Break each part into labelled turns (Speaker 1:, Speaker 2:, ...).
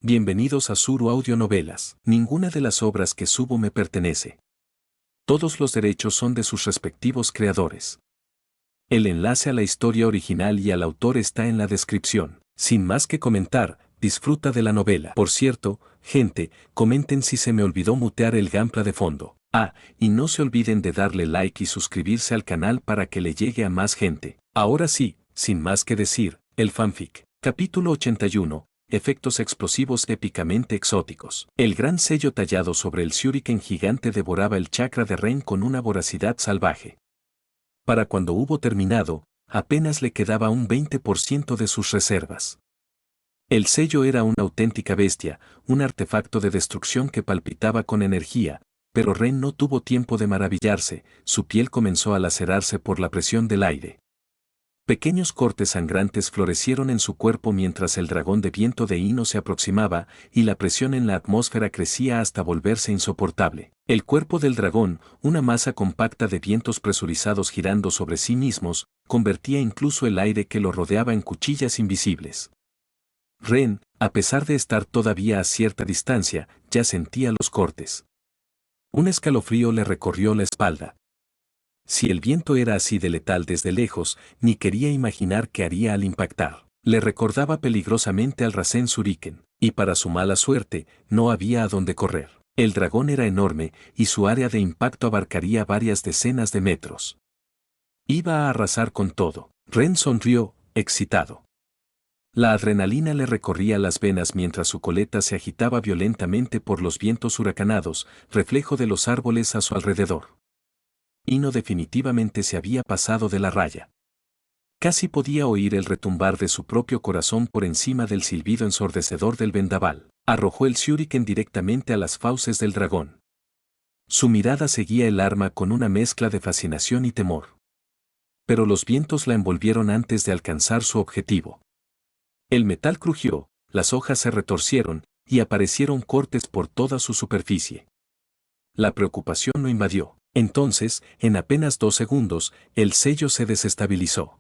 Speaker 1: Bienvenidos a Suru Audionovelas. Ninguna de las obras que subo me pertenece. Todos los derechos son de sus respectivos creadores. El enlace a la historia original y al autor está en la descripción. Sin más que comentar, disfruta de la novela. Por cierto, gente, comenten si se me olvidó mutear el Gampla de fondo. Y no se olviden de darle like y suscribirse al canal para que le llegue a más gente. Ahora sí, sin más que decir, el fanfic. Capítulo 81. Efectos explosivos épicamente exóticos. El gran sello tallado sobre el shuriken gigante devoraba el chakra de Ren con una voracidad salvaje. Para cuando hubo terminado, apenas le quedaba un 20% de sus reservas. El sello era una auténtica bestia, un artefacto de destrucción que palpitaba con energía, pero Ren no tuvo tiempo de maravillarse, su piel comenzó a lacerarse por la presión del aire. Pequeños cortes sangrantes florecieron en su cuerpo mientras el dragón de viento de Ino se aproximaba y la presión en la atmósfera crecía hasta volverse insoportable. El cuerpo del dragón, una masa compacta de vientos presurizados girando sobre sí mismos, convertía incluso el aire que lo rodeaba en cuchillas invisibles. Ren, a pesar de estar todavía a cierta distancia, ya sentía los cortes. Un escalofrío le recorrió la espalda. Si el viento era así de letal desde lejos, ni quería imaginar qué haría al impactar. Le recordaba peligrosamente al Rasen Shuriken, y para su mala suerte, no había a dónde correr. El dragón era enorme, y su área de impacto abarcaría varias decenas de metros. Iba a arrasar con todo. Ren sonrió, excitado. La adrenalina le recorría las venas mientras su coleta se agitaba violentamente por los vientos huracanados, reflejo de los árboles a su alrededor. Ino definitivamente se había pasado de la raya. Casi podía oír el retumbar de su propio corazón por encima del silbido ensordecedor del vendaval. Arrojó el shuriken directamente a las fauces del dragón. Su mirada seguía el arma con una mezcla de fascinación y temor. Pero los vientos la envolvieron antes de alcanzar su objetivo. El metal crujió, las hojas se retorcieron, y aparecieron cortes por toda su superficie. La preocupación lo invadió. Entonces, en apenas 2 segundos, el sello se desestabilizó.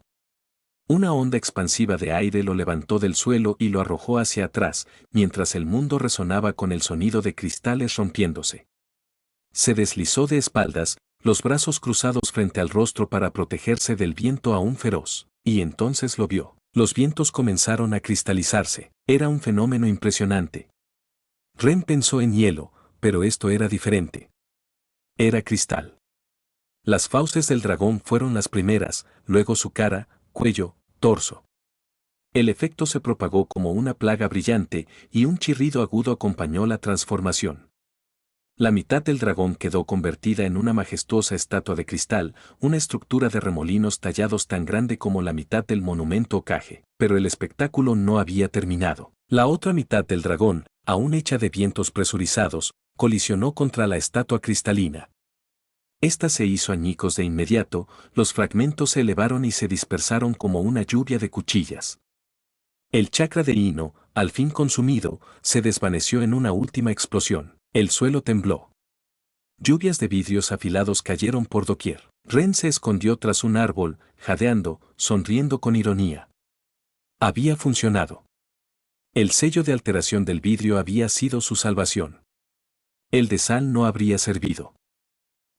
Speaker 1: Una onda expansiva de aire lo levantó del suelo y lo arrojó hacia atrás, mientras el mundo resonaba con el sonido de cristales rompiéndose. Se deslizó de espaldas, los brazos cruzados frente al rostro para protegerse del viento aún feroz, y entonces lo vio. Los vientos comenzaron a cristalizarse. Era un fenómeno impresionante. Ren pensó en hielo, pero esto era diferente. Era cristal. Las fauces del dragón fueron las primeras, luego su cara, cuello, torso. El efecto se propagó como una plaga brillante y un chirrido agudo acompañó la transformación. La mitad del dragón quedó convertida en una majestuosa estatua de cristal, una estructura de remolinos tallados tan grande como la mitad del monumento Okage. Pero el espectáculo no había terminado. La otra mitad del dragón, aún hecha de vientos presurizados, colisionó contra la estatua cristalina. Esta se hizo añicos de inmediato, los fragmentos se elevaron y se dispersaron como una lluvia de cuchillas. El chakra de Ino, al fin consumido, se desvaneció en una última explosión. El suelo tembló. Lluvias de vidrios afilados cayeron por doquier. Ren se escondió tras un árbol, jadeando, sonriendo con ironía. Había funcionado. El sello de alteración del vidrio había sido su salvación. El de sal no habría servido.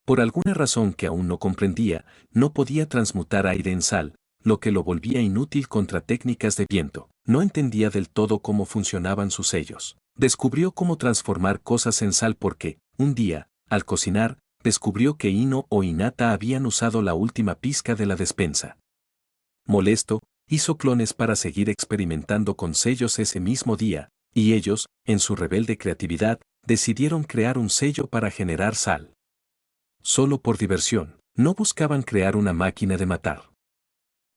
Speaker 1: Por alguna razón que aún no comprendía, no podía transmutar aire en sal, lo que lo volvía inútil contra técnicas de viento. No entendía del todo cómo funcionaban sus sellos. Descubrió cómo transformar cosas en sal porque, un día, al cocinar, descubrió que Ino o Hinata habían usado la última pizca de la despensa. Molesto, hizo clones para seguir experimentando con sellos ese mismo día, y ellos, en su rebelde creatividad, decidieron crear un sello para generar sal. Solo por diversión, no buscaban crear una máquina de matar.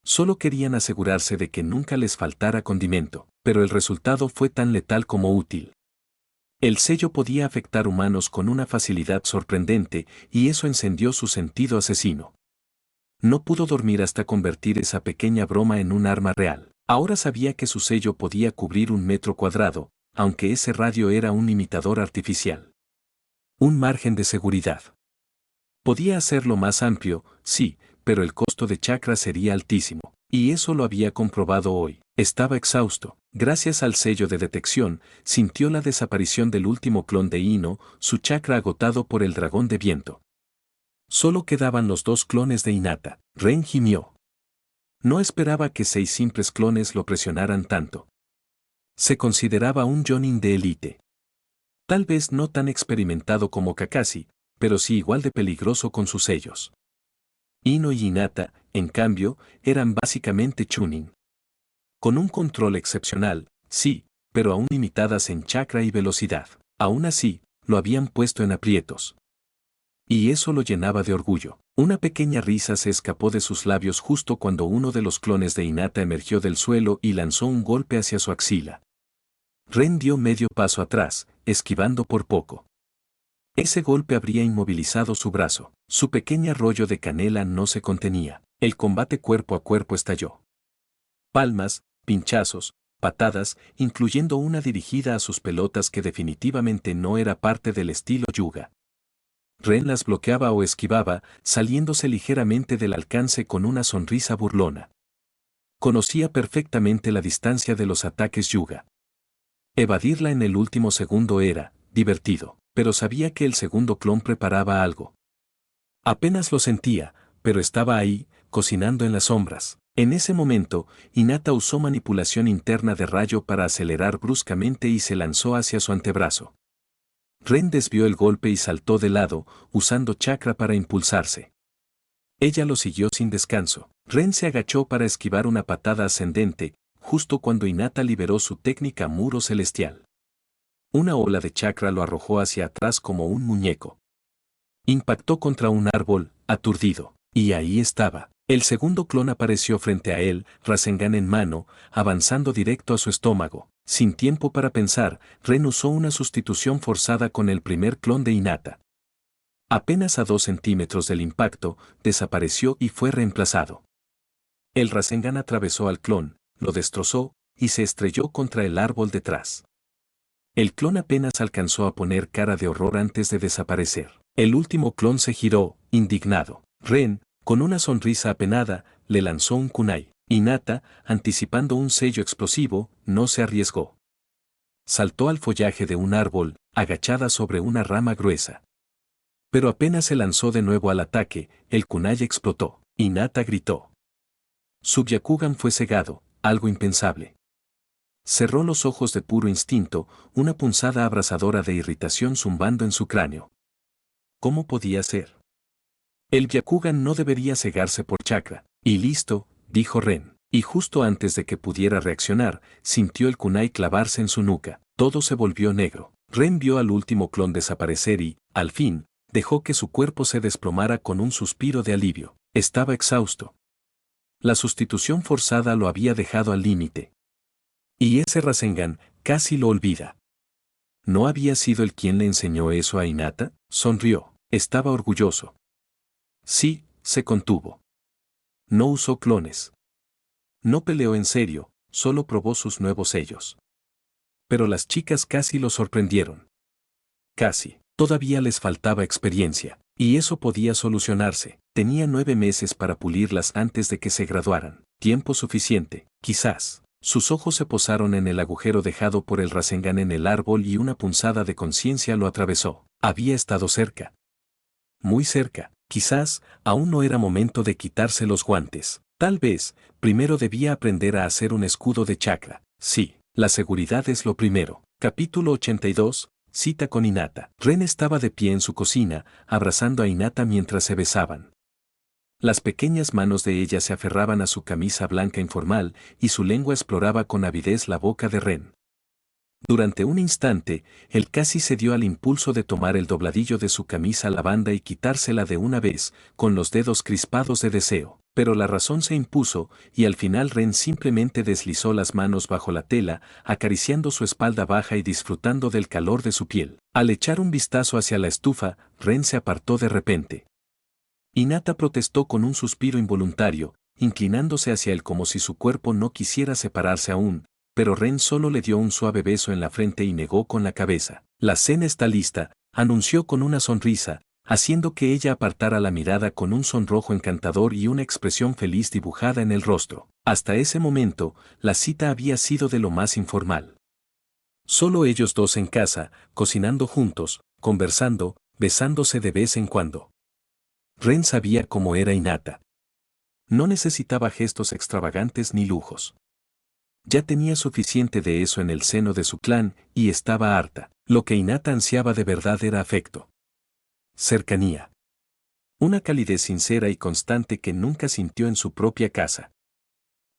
Speaker 1: Solo querían asegurarse de que nunca les faltara condimento, pero el resultado fue tan letal como útil. El sello podía afectar humanos con una facilidad sorprendente y eso encendió su sentido asesino. No pudo dormir hasta convertir esa pequeña broma en un arma real. Ahora sabía que su sello podía cubrir 1 metro cuadrado, aunque ese radio era un limitador artificial. Un margen de seguridad. Podía hacerlo más amplio, sí, pero el costo de chakra sería altísimo, y eso lo había comprobado hoy. Estaba exhausto. Gracias al sello de detección, sintió la desaparición del último clon de Ino, su chakra agotado por el dragón de viento. Solo quedaban los 2 clones de Hinata. Ren gimió. No esperaba que 6 simples clones lo presionaran tanto. Se consideraba un Jonin de élite. Tal vez no tan experimentado como Kakashi, pero sí igual de peligroso con sus sellos. Ino y Hinata, en cambio, eran básicamente Chunin. Con un control excepcional, sí, pero aún limitadas en chakra y velocidad. Aún así, lo habían puesto en aprietos. Y eso lo llenaba de orgullo. Una pequeña risa se escapó de sus labios justo cuando uno de los clones de Hinata emergió del suelo y lanzó un golpe hacia su axila. Ren dio medio paso atrás, esquivando por poco. Ese golpe habría inmovilizado su brazo. Su pequeña rollo de canela no se contenía. El combate cuerpo a cuerpo estalló. Palmas, pinchazos, patadas, incluyendo una dirigida a sus pelotas que definitivamente no era parte del estilo Yuga. Ren las bloqueaba o esquivaba, saliéndose ligeramente del alcance con una sonrisa burlona. Conocía perfectamente la distancia de los ataques Yuga. Evadirla en el último segundo era divertido, pero sabía que el segundo clon preparaba algo. Apenas lo sentía, pero estaba ahí, cocinando en las sombras. En ese momento, Hinata usó manipulación interna de rayo para acelerar bruscamente y se lanzó hacia su antebrazo. Ren desvió el golpe y saltó de lado, usando chakra para impulsarse. Ella lo siguió sin descanso. Ren se agachó para esquivar una patada ascendente, justo cuando Hinata liberó su técnica muro celestial. Una ola de chakra lo arrojó hacia atrás como un muñeco. Impactó contra un árbol, aturdido, y ahí estaba. El segundo clon apareció frente a él, Rasengan en mano, avanzando directo a su estómago. Sin tiempo para pensar, Ren usó una sustitución forzada con el primer clon de Hinata. Apenas a 2 centímetros del impacto, desapareció y fue reemplazado. El Rasengan atravesó al clon, lo destrozó, y se estrelló contra el árbol detrás. El clon apenas alcanzó a poner cara de horror antes de desaparecer. El último clon se giró, indignado. Ren, con una sonrisa apenada, le lanzó un kunai. Hinata, anticipando un sello explosivo, no se arriesgó. Saltó al follaje de un árbol, agachada sobre una rama gruesa. Pero apenas se lanzó de nuevo al ataque, el kunai explotó. Hinata gritó. Su Byakugan fue cegado, algo impensable. Cerró los ojos de puro instinto, una punzada abrasadora de irritación zumbando en su cráneo. ¿Cómo podía ser? El Byakugan no debería cegarse por chakra. Y listo, dijo Ren. Y justo antes de que pudiera reaccionar, sintió el kunai clavarse en su nuca. Todo se volvió negro. Ren vio al último clon desaparecer y, al fin, dejó que su cuerpo se desplomara con un suspiro de alivio. Estaba exhausto. La sustitución forzada lo había dejado al límite. Y ese Rasengan casi lo olvida. ¿No había sido él quien le enseñó eso a Hinata? Sonrió. Estaba orgulloso. Sí, se contuvo. No usó clones. No peleó en serio, solo probó sus nuevos sellos. Pero las chicas casi lo sorprendieron. Casi. Todavía les faltaba experiencia. Y eso podía solucionarse. Tenía 9 meses para pulirlas antes de que se graduaran. Tiempo suficiente, quizás. Sus ojos se posaron en el agujero dejado por el Rasengan en el árbol y una punzada de conciencia lo atravesó. Había estado cerca. Muy cerca. Quizás, aún no era momento de quitarse los guantes. Tal vez, primero debía aprender a hacer un escudo de chakra. Sí, la seguridad es lo primero. Capítulo 82, cita con Hinata. Ren estaba de pie en su cocina, abrazando a Hinata mientras se besaban. Las pequeñas manos de ella se aferraban a su camisa blanca informal y su lengua exploraba con avidez la boca de Ren. Durante un instante, él casi cedió al impulso de tomar el dobladillo de su camisa lavanda y quitársela de una vez, con los dedos crispados de deseo. Pero la razón se impuso, y al final Ren simplemente deslizó las manos bajo la tela, acariciando su espalda baja y disfrutando del calor de su piel. Al echar un vistazo hacia la estufa, Ren se apartó de repente. Hinata protestó con un suspiro involuntario, inclinándose hacia él como si su cuerpo no quisiera separarse aún, pero Ren solo le dio un suave beso en la frente y negó con la cabeza. La cena está lista, anunció con una sonrisa, haciendo que ella apartara la mirada con un sonrojo encantador y una expresión feliz dibujada en el rostro. Hasta ese momento, la cita había sido de lo más informal. Solo ellos dos en casa, cocinando juntos, conversando, besándose de vez en cuando. Ren sabía cómo era Hinata. No necesitaba gestos extravagantes ni lujos. Ya tenía suficiente de eso en el seno de su clan y estaba harta. Lo que Hinata ansiaba de verdad era afecto. Cercanía. Una calidez sincera y constante que nunca sintió en su propia casa.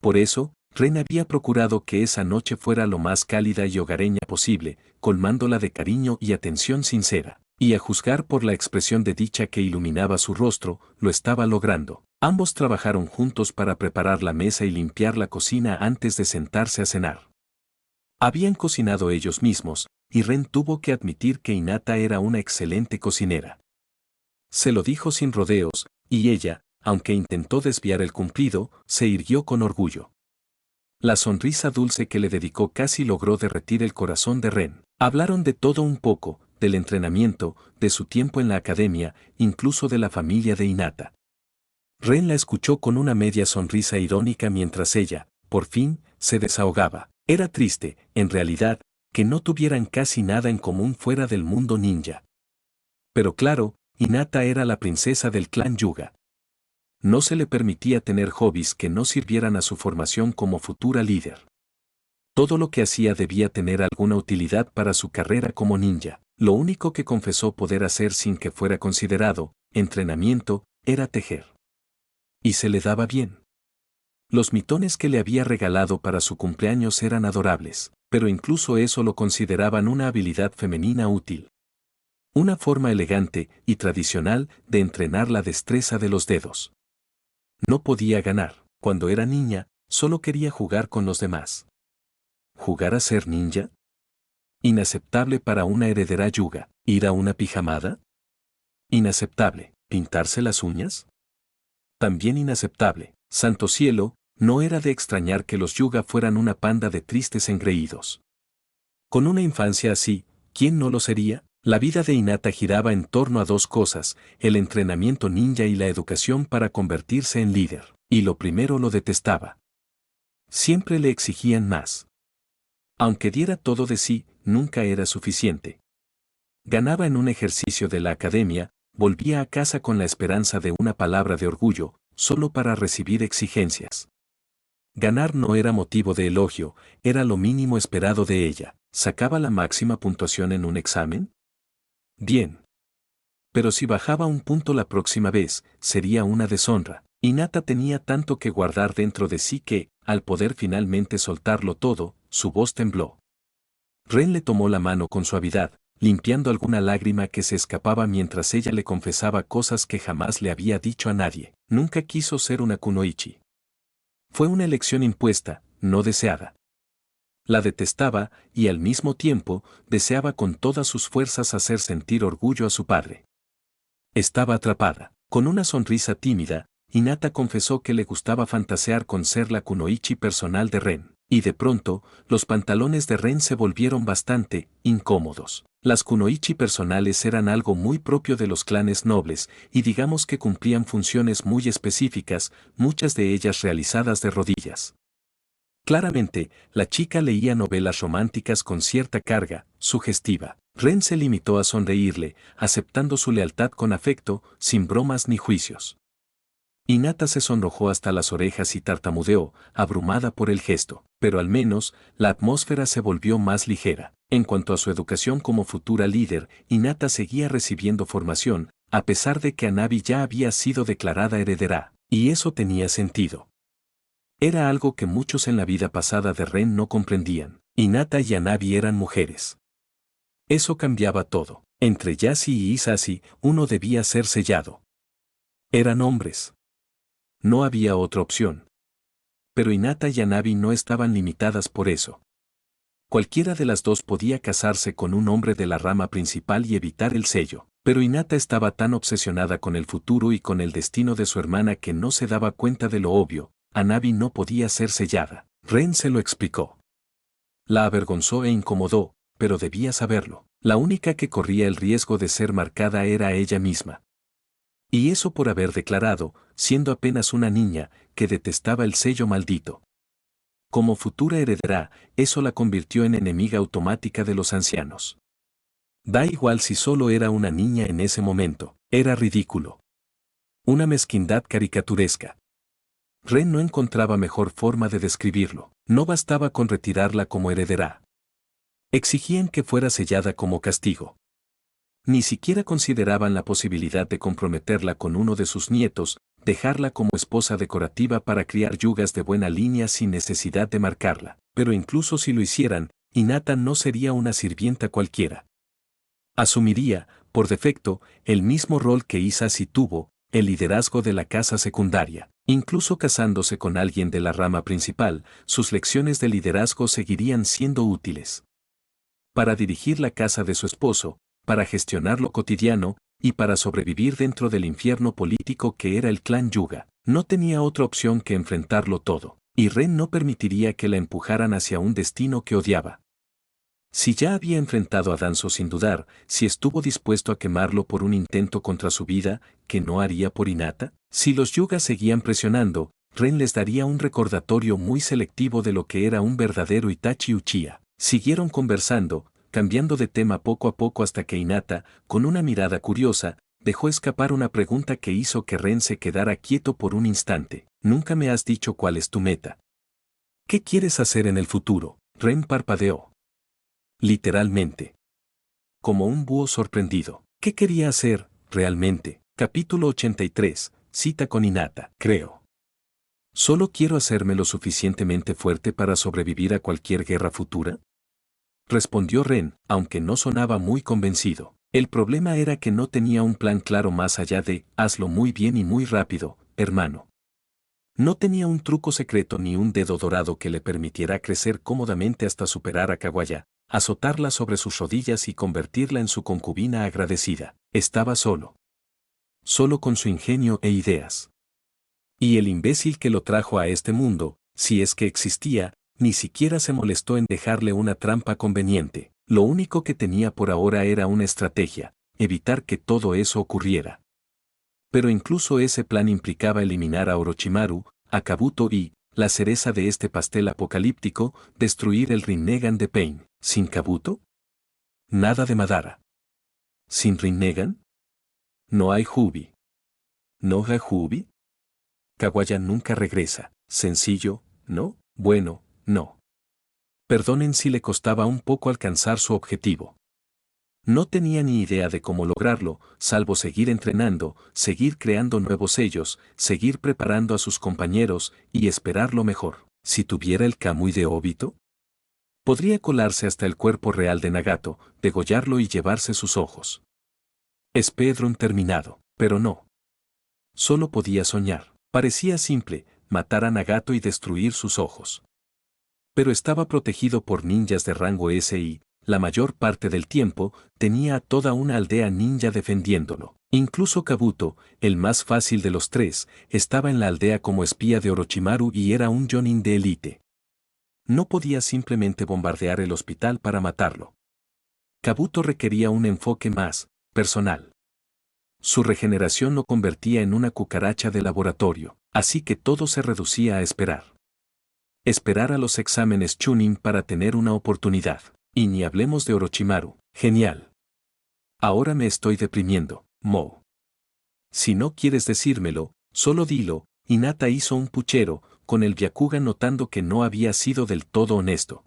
Speaker 1: Por eso, Ren había procurado que esa noche fuera lo más cálida y hogareña posible, colmándola de cariño y atención sincera. Y a juzgar por la expresión de dicha que iluminaba su rostro, lo estaba logrando. Ambos trabajaron juntos para preparar la mesa y limpiar la cocina antes de sentarse a cenar. Habían cocinado ellos mismos, y Ren tuvo que admitir que Hinata era una excelente cocinera. Se lo dijo sin rodeos, y ella, aunque intentó desviar el cumplido, se irguió con orgullo. La sonrisa dulce que le dedicó casi logró derretir el corazón de Ren. Hablaron de todo un poco, del entrenamiento, de su tiempo en la academia, incluso de la familia de Hinata. Ren la escuchó con una media sonrisa irónica mientras ella, por fin, se desahogaba. Era triste, en realidad, que no tuvieran casi nada en común fuera del mundo ninja. Pero claro, Hinata era la princesa del clan Hyuga. No se le permitía tener hobbies que no sirvieran a su formación como futura líder. Todo lo que hacía debía tener alguna utilidad para su carrera como ninja. Lo único que confesó poder hacer sin que fuera considerado entrenamiento era tejer. Y se le daba bien. Los mitones que le había regalado para su cumpleaños eran adorables, pero incluso eso lo consideraban una habilidad femenina útil. Una forma elegante y tradicional de entrenar la destreza de los dedos. No podía ganar. Cuando era niña, solo quería jugar con los demás. ¿Jugar a ser ninja? Inaceptable para una heredera Hyuga. ¿Ir a una pijamada? Inaceptable. ¿Pintarse las uñas? También inaceptable. Santo cielo, no era de extrañar que los Hyuga fueran una panda de tristes engreídos. Con una infancia así, ¿quién no lo sería? La vida de Hinata giraba en torno a dos cosas, el entrenamiento ninja y la educación para convertirse en líder, y lo primero lo detestaba. Siempre le exigían más. Aunque diera todo de sí, nunca era suficiente. Ganaba en un ejercicio de la academia, volvía a casa con la esperanza de una palabra de orgullo, solo para recibir exigencias. Ganar no era motivo de elogio, era lo mínimo esperado de ella. ¿Sacaba la máxima puntuación en un examen? Bien. Pero si bajaba un punto la próxima vez, sería una deshonra. Hinata tenía tanto que guardar dentro de sí que, al poder finalmente soltarlo todo, su voz tembló. Ren le tomó la mano con suavidad, limpiando alguna lágrima que se escapaba mientras ella le confesaba cosas que jamás le había dicho a nadie. Nunca quiso ser una kunoichi. Fue una elección impuesta, no deseada. La detestaba y al mismo tiempo deseaba con todas sus fuerzas hacer sentir orgullo a su padre. Estaba atrapada. Con una sonrisa tímida, Hinata confesó que le gustaba fantasear con ser la kunoichi personal de Ren. Y de pronto, los pantalones de Ren se volvieron bastante incómodos. Las kunoichi personales eran algo muy propio de los clanes nobles, y digamos que cumplían funciones muy específicas, muchas de ellas realizadas de rodillas. Claramente, la chica leía novelas románticas con cierta carga, sugestiva. Ren se limitó a sonreírle, aceptando su lealtad con afecto, sin bromas ni juicios. Hinata se sonrojó hasta las orejas y tartamudeó, abrumada por el gesto, pero al menos, la atmósfera se volvió más ligera. En cuanto a su educación como futura líder, Hinata seguía recibiendo formación, a pesar de que Hanabi ya había sido declarada heredera, y eso tenía sentido. Era algo que muchos en la vida pasada de Ren no comprendían. Hinata y Hanabi eran mujeres. Eso cambiaba todo. Entre Yasi y Isashi, uno debía ser sellado. Eran hombres. No había otra opción. Pero Hinata y Hanabi no estaban limitadas por eso. Cualquiera de las dos podía casarse con un hombre de la rama principal y evitar el sello. Pero Hinata estaba tan obsesionada con el futuro y con el destino de su hermana que no se daba cuenta de lo obvio. Hanabi no podía ser sellada. Ren se lo explicó. La avergonzó e incomodó, pero debía saberlo. La única que corría el riesgo de ser marcada era ella misma. Y eso por haber declarado, siendo apenas una niña, que detestaba el sello maldito. Como futura heredera, eso la convirtió en enemiga automática de los ancianos. Da igual si solo era una niña en ese momento, era ridículo. Una mezquindad caricaturesca. Ren no encontraba mejor forma de describirlo. No bastaba con retirarla como heredera. Exigían que fuera sellada como castigo. Ni siquiera consideraban la posibilidad de comprometerla con uno de sus nietos, dejarla como esposa decorativa para criar yugas de buena línea sin necesidad de marcarla. Pero incluso si lo hicieran, Hinata no sería una sirvienta cualquiera. Asumiría, por defecto, el mismo rol que Hisashi tuvo, el liderazgo de la casa secundaria. Incluso casándose con alguien de la rama principal, sus lecciones de liderazgo seguirían siendo útiles. Para dirigir la casa de su esposo, para gestionar lo cotidiano, y para sobrevivir dentro del infierno político que era el clan Yuga, no tenía otra opción que enfrentarlo todo, y Ren no permitiría que la empujaran hacia un destino que odiaba. Si ya había enfrentado a Danzo sin dudar, si estuvo dispuesto a quemarlo por un intento contra su vida, ¿qué no haría por Hinata? Si los Yugas seguían presionando, Ren les daría un recordatorio muy selectivo de lo que era un verdadero Itachi Uchiha. Siguieron conversando, cambiando de tema poco a poco hasta que Hinata, con una mirada curiosa, dejó escapar una pregunta que hizo que Ren se quedara quieto por un instante. Nunca me has dicho cuál es tu meta. ¿Qué quieres hacer en el futuro? Ren parpadeó. Literalmente. Como un búho sorprendido. ¿Qué quería hacer, realmente? Capítulo 83, cita con Hinata. Creo. Solo quiero hacerme lo suficientemente fuerte para sobrevivir a cualquier guerra futura. Respondió Ren, aunque no sonaba muy convencido. El problema era que no tenía un plan claro más allá de, hazlo muy bien y muy rápido, hermano. No tenía un truco secreto ni un dedo dorado que le permitiera crecer cómodamente hasta superar a Kaguya, azotarla sobre sus rodillas y convertirla en su concubina agradecida. Estaba solo. Solo con su ingenio e ideas. Y el imbécil que lo trajo a este mundo, si es que existía, ni siquiera se molestó en dejarle una trampa conveniente. Lo único que tenía por ahora era una estrategia, evitar que todo eso ocurriera. Pero incluso ese plan implicaba eliminar a Orochimaru, a Kabuto y, la cereza de este pastel apocalíptico, destruir el Rinnegan de Pain. ¿Sin Kabuto? Nada de Madara. ¿Sin Rinnegan? No hay Jubi. ¿No hay Jubi? Kaguya nunca regresa. Sencillo, ¿no? Bueno, no. Perdonen si le costaba un poco alcanzar su objetivo. No tenía ni idea de cómo lograrlo, salvo seguir entrenando, seguir creando nuevos sellos, seguir preparando a sus compañeros y esperar lo mejor. Si tuviera el Kamui de Obito, podría colarse hasta el cuerpo real de Nagato, degollarlo y llevarse sus ojos. Speedrun terminado, pero no. Solo podía soñar. Parecía simple, matar a Nagato y destruir sus ojos. Pero estaba protegido por ninjas de rango S y, la mayor parte del tiempo, tenía a toda una aldea ninja defendiéndolo. Incluso Kabuto, el más fácil de los tres, estaba en la aldea como espía de Orochimaru y era un Jonin de élite. No podía simplemente bombardear el hospital para matarlo. Kabuto requería un enfoque más personal. Su regeneración lo convertía en una cucaracha de laboratorio, así que todo se reducía a esperar. Esperar a los exámenes Chunin para tener una oportunidad. Y ni hablemos de Orochimaru. Genial. Ahora me estoy deprimiendo, Mo. Si no quieres decírmelo, solo dilo. Hinata hizo un puchero, con el Byakugan notando que no había sido del todo honesto.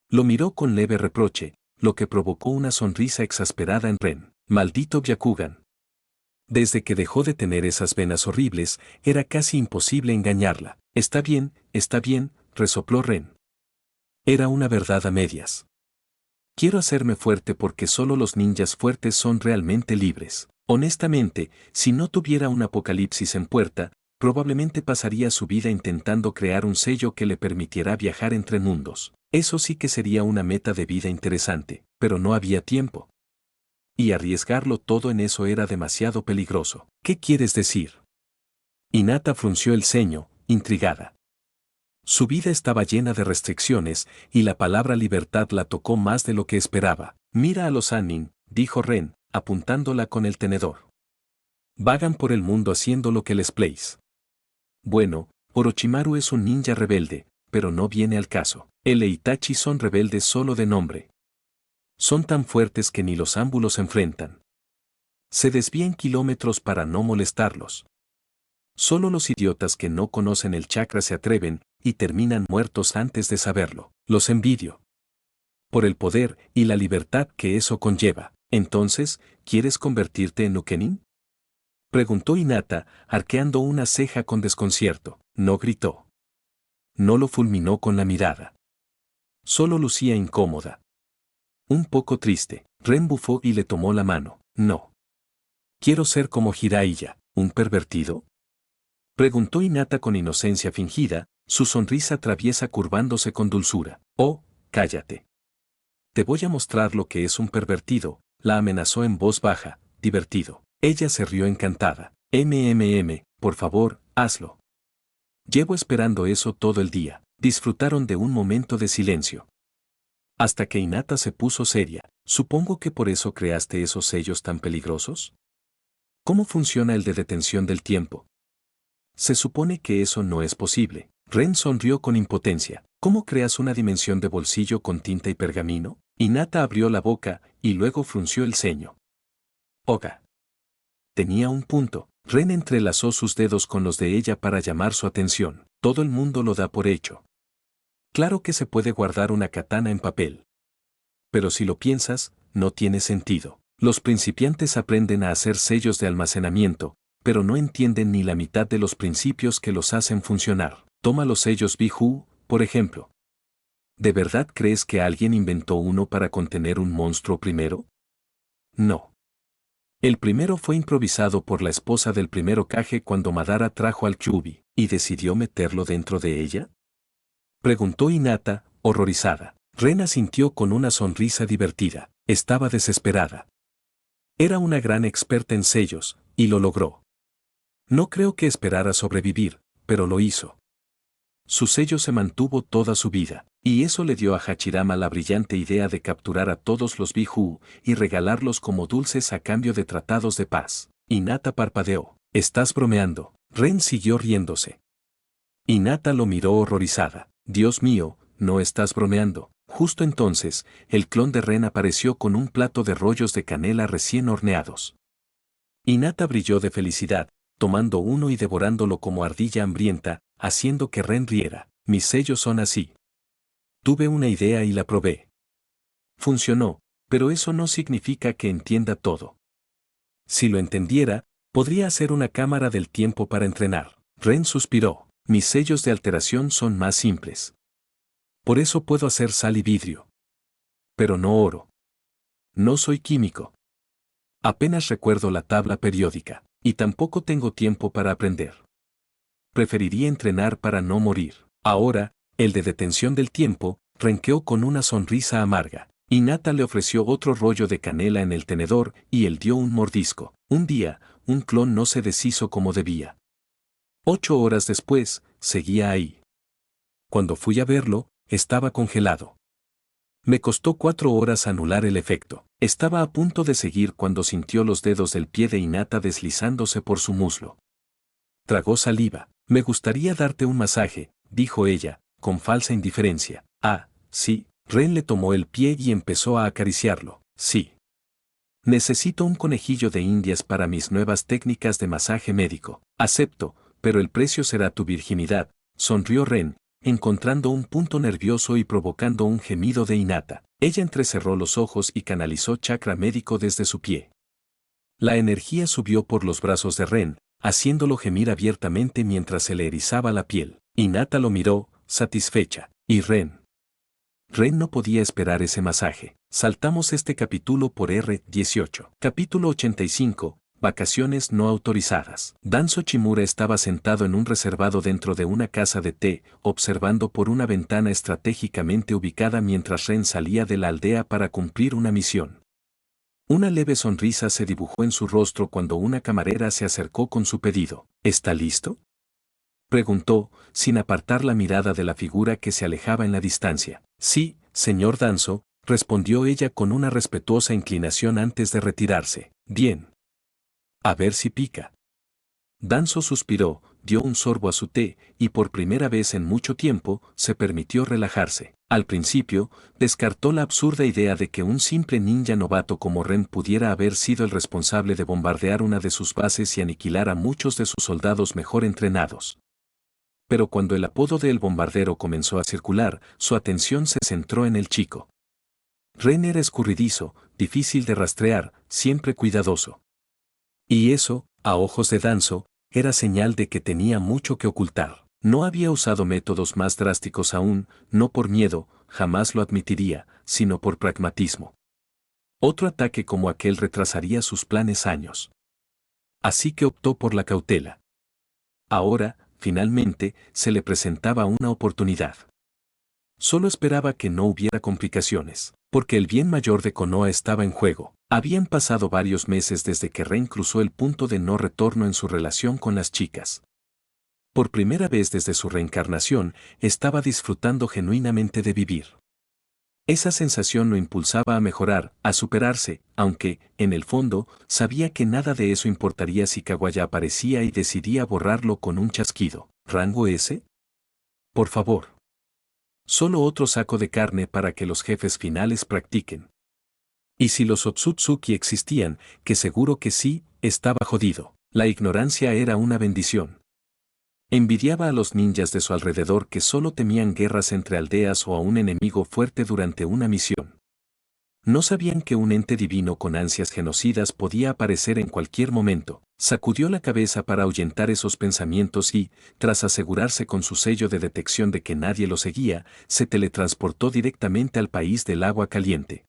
Speaker 1: Lo miró con leve reproche, lo que provocó una sonrisa exasperada en Ren. Maldito Byakugan. Desde que dejó de tener esas venas horribles, era casi imposible engañarla. Está bien, resopló Ren. Era una verdad a medias. Quiero hacerme fuerte porque solo los ninjas fuertes son realmente libres. Honestamente, si no tuviera un apocalipsis en puerta, probablemente pasaría su vida intentando crear un sello que le permitiera viajar entre mundos. Eso sí que sería una meta de vida interesante, pero no había tiempo. Y arriesgarlo todo en eso era demasiado peligroso. ¿Qué quieres decir? Hinata frunció el ceño, intrigada. Su vida estaba llena de restricciones, y la palabra libertad la tocó más de lo que esperaba. Mira a los Annin, dijo Ren, apuntándola con el tenedor. Vagan por el mundo haciendo lo que les place. Bueno, Orochimaru es un ninja rebelde, pero no viene al caso. El Itachi son rebeldes solo de nombre. Son tan fuertes que ni los ámbulos enfrentan. Se desvían kilómetros para no molestarlos. Solo los idiotas que no conocen el chakra se atreven, y terminan muertos antes de saberlo. Los envidio. Por el poder y la libertad que eso conlleva. Entonces, ¿quieres convertirte en Nukenin? Preguntó Hinata, arqueando una ceja con desconcierto. No gritó. No lo fulminó con la mirada. Solo lucía incómoda. Un poco triste. Ren bufó y le tomó la mano. No. Quiero ser como Jiraiya, ¿un pervertido? Preguntó Hinata con inocencia fingida, su sonrisa traviesa curvándose con dulzura. Oh, cállate. Te voy a mostrar lo que es un pervertido, la amenazó en voz baja, divertido. Ella se rió encantada. Por favor, hazlo. Llevo esperando eso todo el día. Disfrutaron de un momento de silencio. Hasta que Hinata se puso seria. Supongo que por eso creaste esos sellos tan peligrosos. ¿Cómo funciona el de detención del tiempo? Se supone que eso no es posible. Ren sonrió con impotencia. ¿Cómo creas una dimensión de bolsillo con tinta y pergamino? Hinata abrió la boca y luego frunció el ceño. Oga. Tenía un punto. Ren entrelazó sus dedos con los de ella para llamar su atención. Todo el mundo lo da por hecho. Claro que se puede guardar una katana en papel. Pero si lo piensas, no tiene sentido. Los principiantes aprenden a hacer sellos de almacenamiento, pero no entienden ni la mitad de los principios que los hacen funcionar. Toma los sellos Biju, por ejemplo. ¿De verdad crees que alguien inventó uno para contener un monstruo primero? No. El primero fue improvisado por la esposa del primer Hokage cuando Madara trajo al Kyuubi, ¿y decidió meterlo dentro de ella? Preguntó Hinata, horrorizada. Ren asintió con una sonrisa divertida. Estaba desesperada. Era una gran experta en sellos, y lo logró. No creo que esperara sobrevivir, pero lo hizo. Su sello se mantuvo toda su vida, y eso le dio a Hachirama la brillante idea de capturar a todos los Biju y regalarlos como dulces a cambio de tratados de paz. Hinata parpadeó. ¿Estás bromeando? Ren siguió riéndose. Hinata lo miró horrorizada. Dios mío, no estás bromeando. Justo entonces, el clon de Ren apareció con un plato de rollos de canela recién horneados. Hinata brilló de felicidad, tomando uno y devorándolo como ardilla hambrienta, haciendo que Ren riera. Mis sellos son así. Tuve una idea y la probé. Funcionó, pero eso no significa que entienda todo. Si lo entendiera, podría hacer una cámara del tiempo para entrenar. Ren suspiró. Mis sellos de alteración son más simples. Por eso puedo hacer sal y vidrio. Pero no oro. No soy químico. Apenas recuerdo la tabla periódica, y tampoco tengo tiempo para aprender. Preferiría entrenar para no morir. Ahora, el de detención del tiempo, renqueó con una sonrisa amarga. Hinata le ofreció otro rollo de canela en el tenedor y él dio un mordisco. Un día, un clon no se deshizo como debía. 8 horas después, seguía ahí. Cuando fui a verlo, estaba congelado. Me costó 4 horas anular el efecto. Estaba a punto de seguir cuando sintió los dedos del pie de Hinata deslizándose por su muslo. Tragó saliva. Me gustaría darte un masaje, dijo ella, con falsa indiferencia. Ah, sí. Ren le tomó el pie y empezó a acariciarlo. Sí. Necesito un conejillo de indias para mis nuevas técnicas de masaje médico. Acepto, pero el precio será tu virginidad, sonrió Ren, encontrando un punto nervioso y provocando un gemido de Hinata. Ella entrecerró los ojos y canalizó chakra médico desde su pie. La energía subió por los brazos de Ren, haciéndolo gemir abiertamente mientras se le erizaba la piel. Hinata lo miró, satisfecha. ¿Y Ren? Ren no podía esperar ese masaje. Saltamos este capítulo por R18. Capítulo 85. Vacaciones no autorizadas. Danzo Chimura estaba sentado en un reservado dentro de una casa de té, observando por una ventana estratégicamente ubicada mientras Ren salía de la aldea para cumplir una misión. Una leve sonrisa se dibujó en su rostro cuando una camarera se acercó con su pedido. ¿Está listo?, preguntó, sin apartar la mirada de la figura que se alejaba en la distancia. Sí, señor Danzo, respondió ella con una respetuosa inclinación antes de retirarse. Bien. A ver si pica. Danzo suspiró, dio un sorbo a su té, y por primera vez en mucho tiempo, se permitió relajarse. Al principio, descartó la absurda idea de que un simple ninja novato como Ren pudiera haber sido el responsable de bombardear una de sus bases y aniquilar a muchos de sus soldados mejor entrenados. Pero cuando el apodo de El Bombardero comenzó a circular, su atención se centró en el chico. Ren era escurridizo, difícil de rastrear, siempre cuidadoso. Y eso, a ojos de Danzo, era señal de que tenía mucho que ocultar. No había usado métodos más drásticos aún, no por miedo, jamás lo admitiría, sino por pragmatismo. Otro ataque como aquel retrasaría sus planes años. Así que optó por la cautela. Ahora, finalmente, se le presentaba una oportunidad. Solo esperaba que no hubiera complicaciones, porque el bien mayor de Konoha estaba en juego. Habían pasado varios meses desde que Ren cruzó el punto de no retorno en su relación con las chicas. Por primera vez desde su reencarnación, estaba disfrutando genuinamente de vivir. Esa sensación lo impulsaba a mejorar, a superarse, aunque, en el fondo, sabía que nada de eso importaría si Kawaya aparecía y decidía borrarlo con un chasquido. ¿Rango S? Por favor. Solo otro saco de carne para que los jefes finales practiquen. Y si los Otsutsuki existían, que seguro que sí, estaba jodido. La ignorancia era una bendición. Envidiaba a los ninjas de su alrededor que solo temían guerras entre aldeas o a un enemigo fuerte durante una misión. No sabían que un ente divino con ansias genocidas podía aparecer en cualquier momento. Sacudió la cabeza para ahuyentar esos pensamientos y, tras asegurarse con su sello de detección de que nadie lo seguía, se teletransportó directamente al país del agua caliente.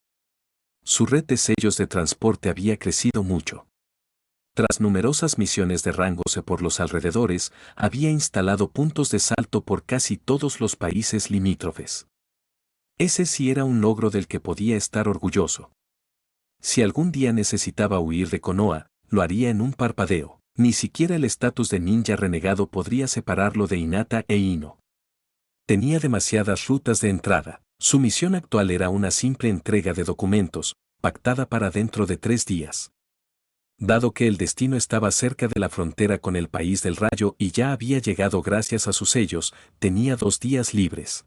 Speaker 1: Su red de sellos de transporte había crecido mucho. Tras numerosas misiones de rango C por los alrededores, había instalado puntos de salto por casi todos los países limítrofes. Ese sí era un logro del que podía estar orgulloso. Si algún día necesitaba huir de Konoha, lo haría en un parpadeo. Ni siquiera el estatus de ninja renegado podría separarlo de Hinata e Ino. Tenía demasiadas rutas de entrada. Su misión actual era una simple entrega de documentos, pactada para dentro de 3 días. Dado que el destino estaba cerca de la frontera con el país del rayo y ya había llegado gracias a sus sellos, tenía 2 días libres.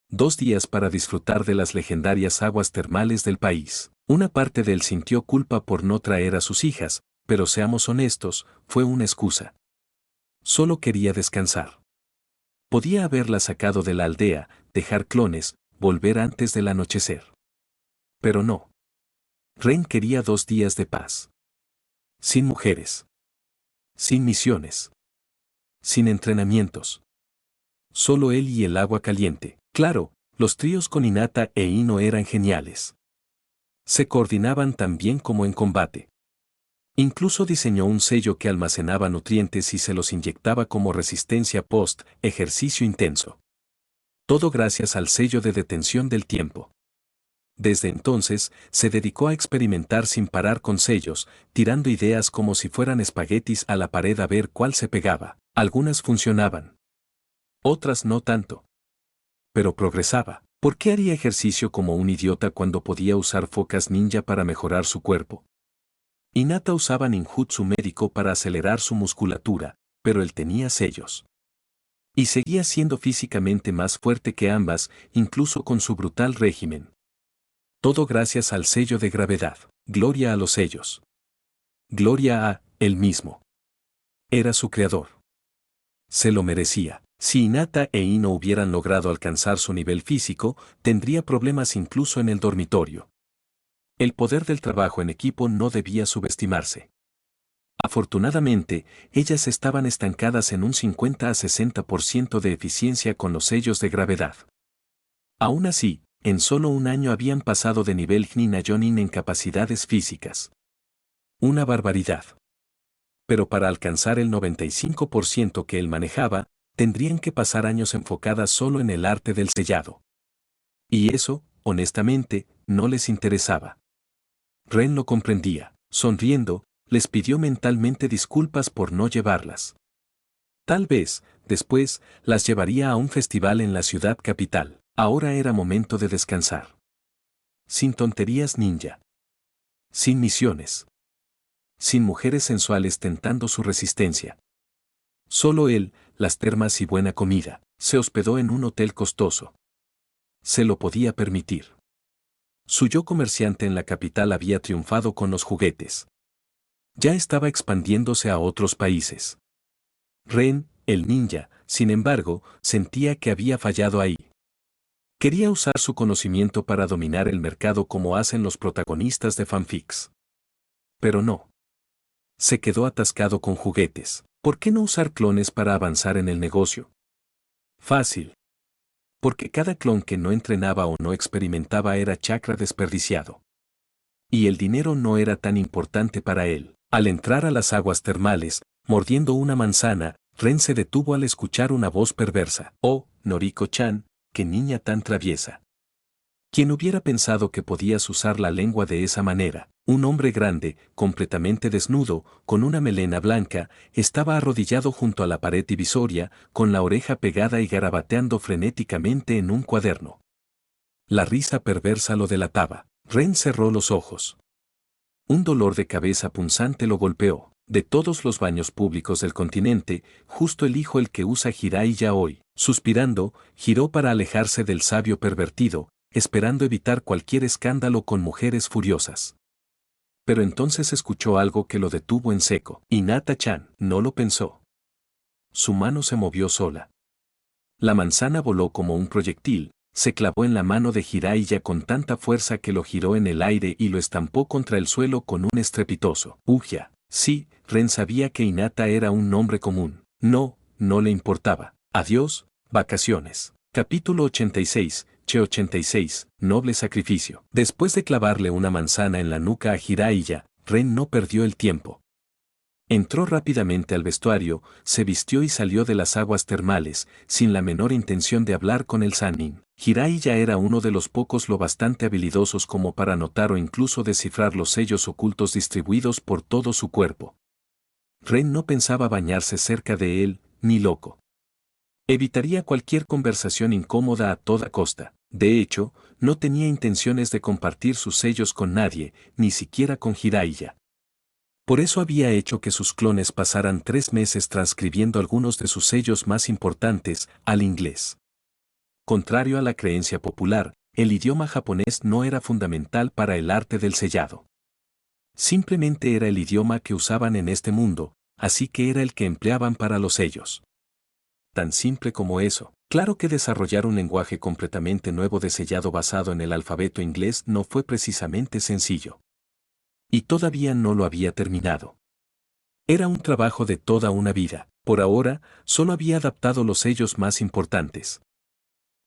Speaker 1: 2 días para disfrutar de las legendarias aguas termales del país. Una parte de él sintió culpa por no traer a sus hijas, pero seamos honestos, fue una excusa. Solo quería descansar. Podía haberla sacado de la aldea, dejar clones, volver antes del anochecer. Pero no. Ren quería 2 días de paz. Sin mujeres. Sin misiones. Sin entrenamientos. Solo él y el agua caliente. Claro, los tríos con Hinata e Ino eran geniales. Se coordinaban tan bien como en combate. Incluso diseñó un sello que almacenaba nutrientes y se los inyectaba como resistencia post-ejercicio intenso. Todo gracias al sello de detención del tiempo. Desde entonces, se dedicó a experimentar sin parar con sellos, tirando ideas como si fueran espaguetis a la pared a ver cuál se pegaba. Algunas funcionaban. Otras no tanto. Pero progresaba. ¿Por qué haría ejercicio como un idiota cuando podía usar focas ninja para mejorar su cuerpo? Hinata usaba ninjutsu médico para acelerar su musculatura, pero él tenía sellos. Y seguía siendo físicamente más fuerte que ambas, incluso con su brutal régimen. Todo gracias al sello de gravedad. Gloria a los sellos. Gloria a él mismo. Era su creador. Se lo merecía. Si Hinata e Ino hubieran logrado alcanzar su nivel físico, tendría problemas incluso en el dormitorio. El poder del trabajo en equipo no debía subestimarse. Afortunadamente, ellas estaban estancadas en un 50 a 60% de eficiencia con los sellos de gravedad. Aún así, en solo un año habían pasado de nivel Jnin a Jonin en capacidades físicas. Una barbaridad. Pero para alcanzar el 95% que él manejaba, tendrían que pasar años enfocadas solo en el arte del sellado. Y eso, honestamente, no les interesaba. Ren lo comprendía. Sonriendo, les pidió mentalmente disculpas por no llevarlas. Tal vez, después, las llevaría a un festival en la ciudad capital. Ahora era momento de descansar. sin tonterías ninja. Sin misiones. Sin mujeres sensuales tentando su resistencia. Solo él, las termas y buena comida. Se hospedó en un hotel costoso. Se lo podía permitir. Su yo comerciante en la capital había triunfado con los juguetes. Ya estaba expandiéndose a otros países. Ren, el ninja, sin embargo, sentía que había fallado ahí. Quería usar su conocimiento para dominar el mercado como hacen los protagonistas de fanfics. Pero no. Se quedó atascado con juguetes. ¿Por qué no usar clones para avanzar en el negocio? Fácil. Porque cada clon que no entrenaba o no experimentaba era chakra desperdiciado. Y el dinero no era tan importante para él. Al entrar a las aguas termales, mordiendo una manzana, Ren se detuvo al escuchar una voz perversa. Oh, Noriko-chan, qué niña tan traviesa. ¿Quién hubiera pensado que podías usar la lengua de esa manera? Un hombre grande, completamente desnudo, con una melena blanca, estaba arrodillado junto a la pared divisoria, con la oreja pegada y garabateando frenéticamente en un cuaderno. La risa perversa lo delataba. Ren cerró los ojos. Un dolor de cabeza punzante lo golpeó. De todos los baños públicos del continente, justo elijo el que usa Jiraiya hoy. Suspirando, giró para alejarse del sabio pervertido, esperando evitar cualquier escándalo con mujeres furiosas. Pero entonces escuchó algo que lo detuvo en seco. Hinata-chan, no lo pensó. Su mano se movió sola. La manzana voló como un proyectil, se clavó en la mano de Jiraiya con tanta fuerza que lo giró en el aire y lo estampó contra el suelo con un estrepitoso ¡Uja! Sí, Ren sabía que Hinata era un nombre común. No le importaba. Adiós, vacaciones. Capítulo 86, Che 86, Noble Sacrificio. Después de clavarle una manzana en la nuca a Jiraiya, Ren no perdió el tiempo. Entró rápidamente al vestuario, se vistió y salió de las aguas termales, sin la menor intención de hablar con el Sannin. Jiraiya era uno de los pocos lo bastante habilidosos como para notar o incluso descifrar los sellos ocultos distribuidos por todo su cuerpo. Ren no pensaba bañarse cerca de él, ni loco. Evitaría cualquier conversación incómoda a toda costa. De hecho, no tenía intenciones de compartir sus sellos con nadie, ni siquiera con Jiraiya. Por eso había hecho que sus clones pasaran 3 meses transcribiendo algunos de sus sellos más importantes al inglés. Contrario a la creencia popular, el idioma japonés no era fundamental para el arte del sellado. Simplemente era el idioma que usaban en este mundo, así que era el que empleaban para los sellos. Tan simple como eso. Claro que desarrollar un lenguaje completamente nuevo de sellado basado en el alfabeto inglés no fue precisamente sencillo. Y todavía no lo había terminado. Era un trabajo de toda una vida. Por ahora, solo había adaptado los sellos más importantes.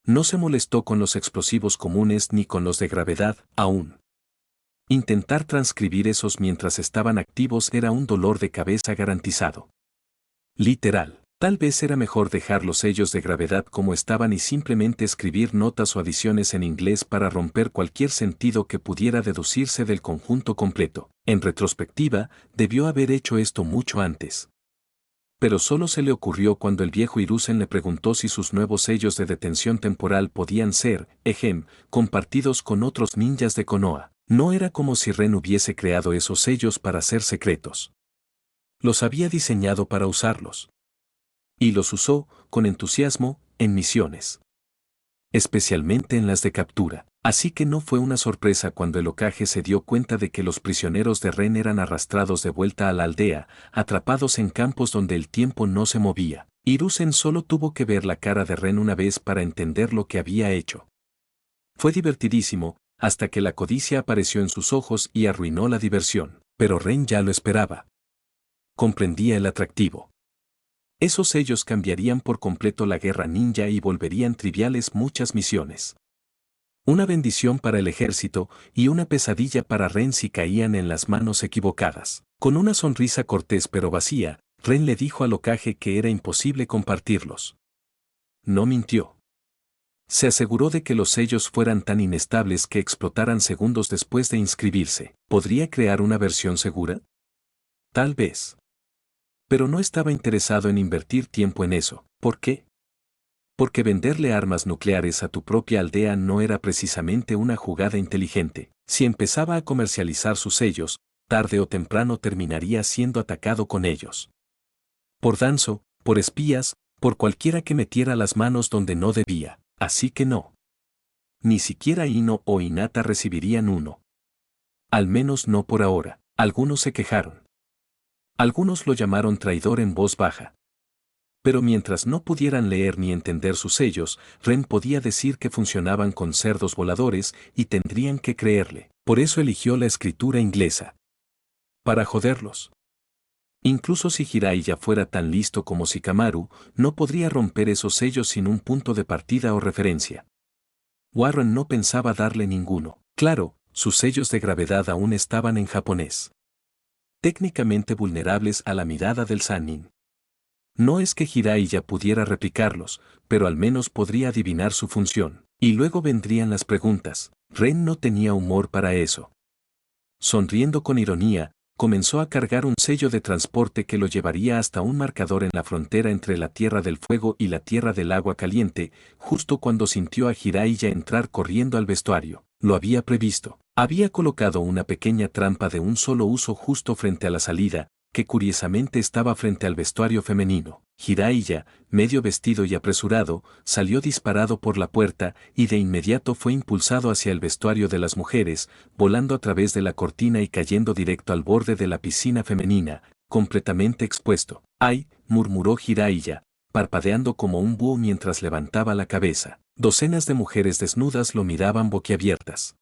Speaker 1: No se molestó con los explosivos comunes ni con los de gravedad, aún. Intentar transcribir esos mientras estaban activos era un dolor de cabeza garantizado. Literal. Tal vez era mejor dejar los sellos de gravedad como estaban y simplemente escribir notas o adiciones en inglés para romper cualquier sentido que pudiera deducirse del conjunto completo. En retrospectiva, debió haber hecho esto mucho antes. Pero solo se le ocurrió cuando el viejo Hiruzen le preguntó si sus nuevos sellos de detención temporal podían ser, compartidos con otros ninjas de Konoha. No era como si Ren hubiese creado esos sellos para ser secretos. Los había diseñado para usarlos. Y los usó, con entusiasmo, en misiones. Especialmente en las de captura. Así que no fue una sorpresa cuando el Hokage se dio cuenta de que los prisioneros de Ren eran arrastrados de vuelta a la aldea, atrapados en campos donde el tiempo no se movía. Hiruzen solo tuvo que ver la cara de Ren una vez para entender lo que había hecho. Fue divertidísimo, hasta que la codicia apareció en sus ojos y arruinó la diversión. Pero Ren ya lo esperaba. Comprendía el atractivo. Esos sellos cambiarían por completo la guerra ninja y volverían triviales muchas misiones. Una bendición para el ejército y una pesadilla para Ren si caían en las manos equivocadas. Con una sonrisa cortés pero vacía, Ren le dijo al Hokage que era imposible compartirlos. No mintió. Se aseguró de que los sellos fueran tan inestables que explotaran segundos después de inscribirse. ¿Podría crear una versión segura? Tal vez. Pero no estaba interesado en invertir tiempo en eso. ¿Por qué? Porque venderle armas nucleares a tu propia aldea no era precisamente una jugada inteligente. Si empezaba a comercializar sus sellos, tarde o temprano terminaría siendo atacado con ellos. Por Danzo, por espías, por cualquiera que metiera las manos donde no debía. Así que no. Ni siquiera Ino o Hinata recibirían uno. Al menos no por ahora. Algunos se quejaron. Algunos lo llamaron traidor en voz baja. Pero mientras no pudieran leer ni entender sus sellos, Ren podía decir que funcionaban con cerdos voladores y tendrían que creerle. Por eso eligió la escritura inglesa. Para joderlos. Incluso si Jiraiya fuera tan listo como Shikamaru, no podría romper esos sellos sin un punto de partida o referencia. Warren no pensaba darle ninguno. Claro, sus sellos de gravedad aún estaban en japonés. Técnicamente vulnerables a la mirada del Sannin. No es que Jiraiya pudiera replicarlos, pero al menos podría adivinar su función. Y luego vendrían las preguntas. Ren no tenía humor para eso. Sonriendo con ironía, comenzó a cargar un sello de transporte que lo llevaría hasta un marcador en la frontera entre la Tierra del Fuego y la Tierra del Agua Caliente, justo cuando sintió a Jiraiya entrar corriendo al vestuario. Lo había previsto. Había colocado una pequeña trampa de un solo uso justo frente a la salida, que curiosamente estaba frente al vestuario femenino. Jiraiya, medio vestido y apresurado, salió disparado por la puerta y de inmediato fue impulsado hacia el vestuario de las mujeres, volando a través de la cortina y cayendo directo al borde de la piscina femenina, completamente expuesto. ¡Ay!, murmuró Jiraiya, parpadeando como un búho mientras levantaba la cabeza. Docenas de mujeres desnudas lo miraban boquiabiertas.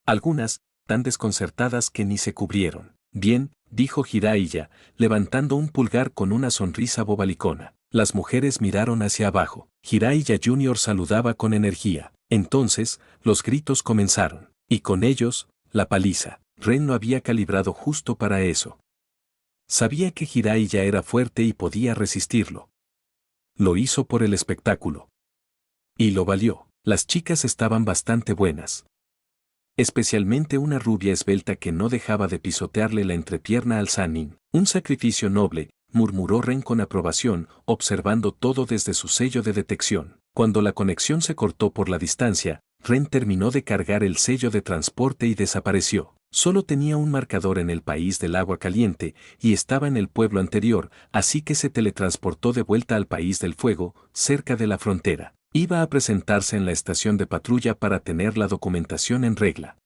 Speaker 1: Algunas, tan desconcertadas que ni se cubrieron. Bien, dijo Jiraiya, levantando un pulgar con una sonrisa bobalicona. Las mujeres miraron hacia abajo. Jiraiya Jr. saludaba con energía. Entonces, los gritos comenzaron. Y con ellos, la paliza. Ren lo había calibrado justo para eso. Sabía que Jiraiya era fuerte y podía resistirlo. Lo hizo por el espectáculo. Y lo valió. Las chicas estaban bastante buenas. Especialmente una rubia esbelta que no dejaba de pisotearle la entrepierna al Sannin. Un sacrificio noble, murmuró Ren con aprobación, observando todo desde su sello de detección. Cuando la conexión se cortó por la distancia, Ren terminó de cargar el sello de transporte y desapareció. Solo tenía un marcador en el país del agua caliente y estaba en el pueblo anterior, así que se teletransportó de vuelta al país del fuego, cerca de la frontera. Iba a presentarse en la estación de patrulla para tener la documentación en regla.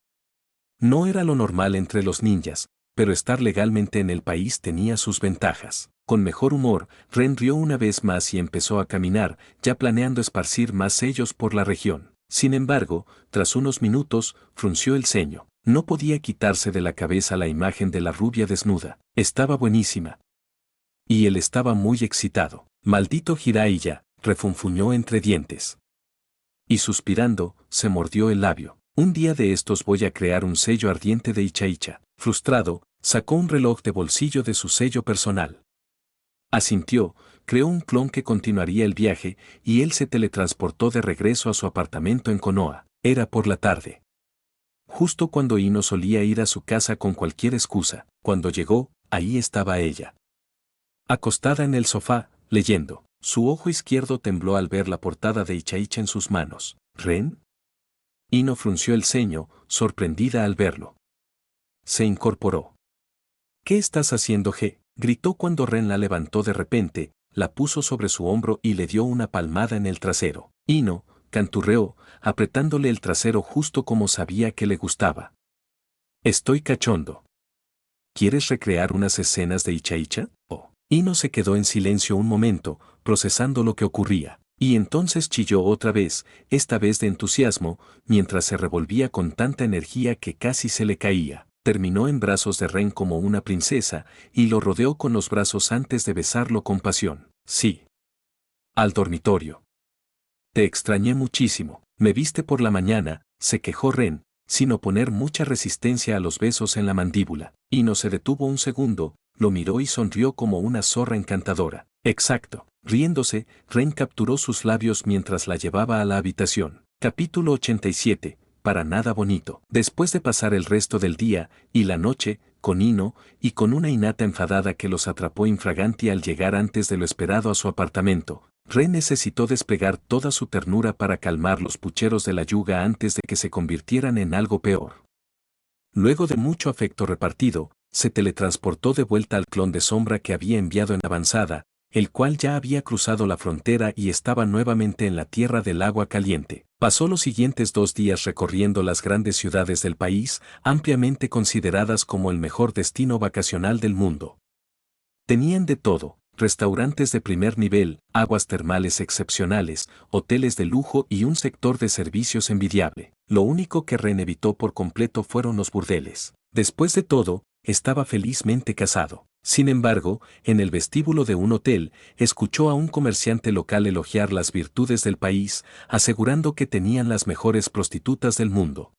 Speaker 1: No era lo normal entre los ninjas, pero estar legalmente en el país tenía sus ventajas. Con mejor humor, Ren rió una vez más y empezó a caminar, ya planeando esparcir más sellos por la región. Sin embargo, tras unos minutos, frunció el ceño. No podía quitarse de la cabeza la imagen de la rubia desnuda. Estaba buenísima. Y él estaba muy excitado. Maldito Jiraiya, refunfuñó entre dientes. Y suspirando, se mordió el labio. Un día de estos voy a crear un sello ardiente de Icha Icha. Frustrado, sacó un reloj de bolsillo de su sello personal. Asintió, creó un clon que continuaría el viaje, y él se teletransportó de regreso a su apartamento en Konoha. Era por la tarde. Justo cuando Ino solía ir a su casa con cualquier excusa. Cuando llegó, ahí estaba ella. Acostada en el sofá, leyendo. Su ojo izquierdo tembló al ver la portada de Icha Icha en sus manos. ¿Ren? Ino frunció el ceño, sorprendida al verlo. Se incorporó. ¿Qué estás haciendo, G? Gritó cuando Ren la levantó de repente, la puso sobre su hombro y le dio una palmada en el trasero. Ino, canturreó, apretándole el trasero justo como sabía que le gustaba. Estoy cachondo. ¿Quieres recrear unas escenas de Icha Icha? Oh. Ino se quedó en silencio un momento, procesando lo que ocurría, y entonces chilló otra vez, esta vez de entusiasmo, mientras se revolvía con tanta energía que casi se le caía. Terminó en brazos de Ren como una princesa, y lo rodeó con los brazos antes de besarlo con pasión. Sí. Al dormitorio. Te extrañé muchísimo. Me viste por la mañana, se quejó Ren, sin oponer mucha resistencia a los besos en la mandíbula. Ino se detuvo un segundo, lo miró y sonrió como una zorra encantadora. Exacto. Riéndose, Ren capturó sus labios mientras la llevaba a la habitación. Capítulo 87. Para nada bonito. Después de pasar el resto del día y la noche, con Ino, y con una Hinata enfadada que los atrapó infraganti al llegar antes de lo esperado a su apartamento, Ren necesitó desplegar toda su ternura para calmar los pucheros de la yuga antes de que se convirtieran en algo peor. Luego de mucho afecto repartido, se teletransportó de vuelta al clon de sombra que había enviado en avanzada, el cual ya había cruzado la frontera y estaba nuevamente en la tierra del agua caliente. Pasó los siguientes 2 días recorriendo las grandes ciudades del país, ampliamente consideradas como el mejor destino vacacional del mundo. Tenían de todo: restaurantes de primer nivel, aguas termales excepcionales, hoteles de lujo y un sector de servicios envidiable. Lo único que Ren evitó por completo fueron los burdeles. Después de todo, estaba felizmente casado. Sin embargo, en el vestíbulo de un hotel, escuchó a un comerciante local elogiar las virtudes del país, asegurando que tenían las mejores prostitutas del mundo.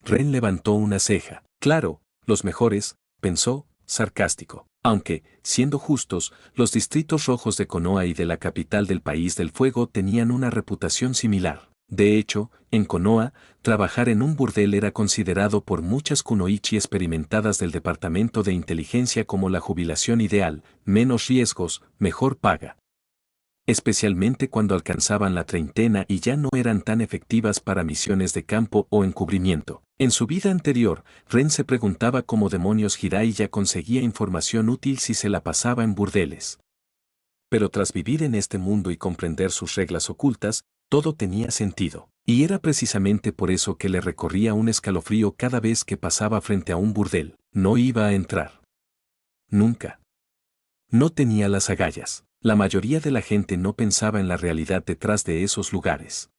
Speaker 1: Ren levantó una ceja. Claro, los mejores, pensó, sarcástico. Aunque, siendo justos, los distritos rojos de Konoha y de la capital del país del fuego tenían una reputación similar. De hecho, en Konoha, trabajar en un burdel era considerado por muchas kunoichi experimentadas del departamento de inteligencia como la jubilación ideal: menos riesgos, mejor paga. Especialmente cuando alcanzaban la treintena y ya no eran tan efectivas para misiones de campo o encubrimiento. En su vida anterior, Ren se preguntaba cómo demonios Jiraiya conseguía información útil si se la pasaba en burdeles. Pero tras vivir en este mundo y comprender sus reglas ocultas, todo tenía sentido. Y era precisamente por eso que le recorría un escalofrío cada vez que pasaba frente a un burdel. No iba a entrar. Nunca. No tenía las agallas. La mayoría de la gente no pensaba en la realidad detrás de esos lugares.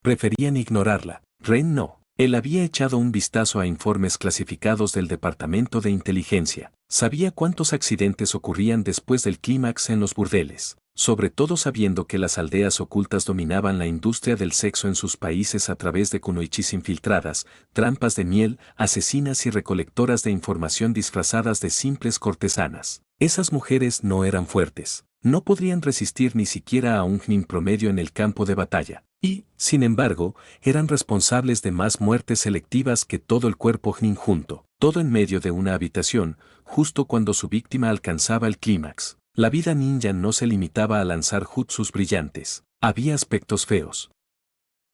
Speaker 1: Preferían ignorarla. Ren no. Él había echado un vistazo a informes clasificados del Departamento de Inteligencia. Sabía cuántos accidentes ocurrían después del clímax en los burdeles, sobre todo sabiendo que las aldeas ocultas dominaban la industria del sexo en sus países a través de kunoichis infiltradas, trampas de miel, asesinas y recolectoras de información disfrazadas de simples cortesanas. Esas mujeres no eran fuertes. No podrían resistir ni siquiera a un Hnin promedio en el campo de batalla. Y, sin embargo, eran responsables de más muertes selectivas que todo el cuerpo Hnin junto. Todo en medio de una habitación, justo cuando su víctima alcanzaba el clímax. La vida ninja no se limitaba a lanzar jutsus brillantes. Había aspectos feos.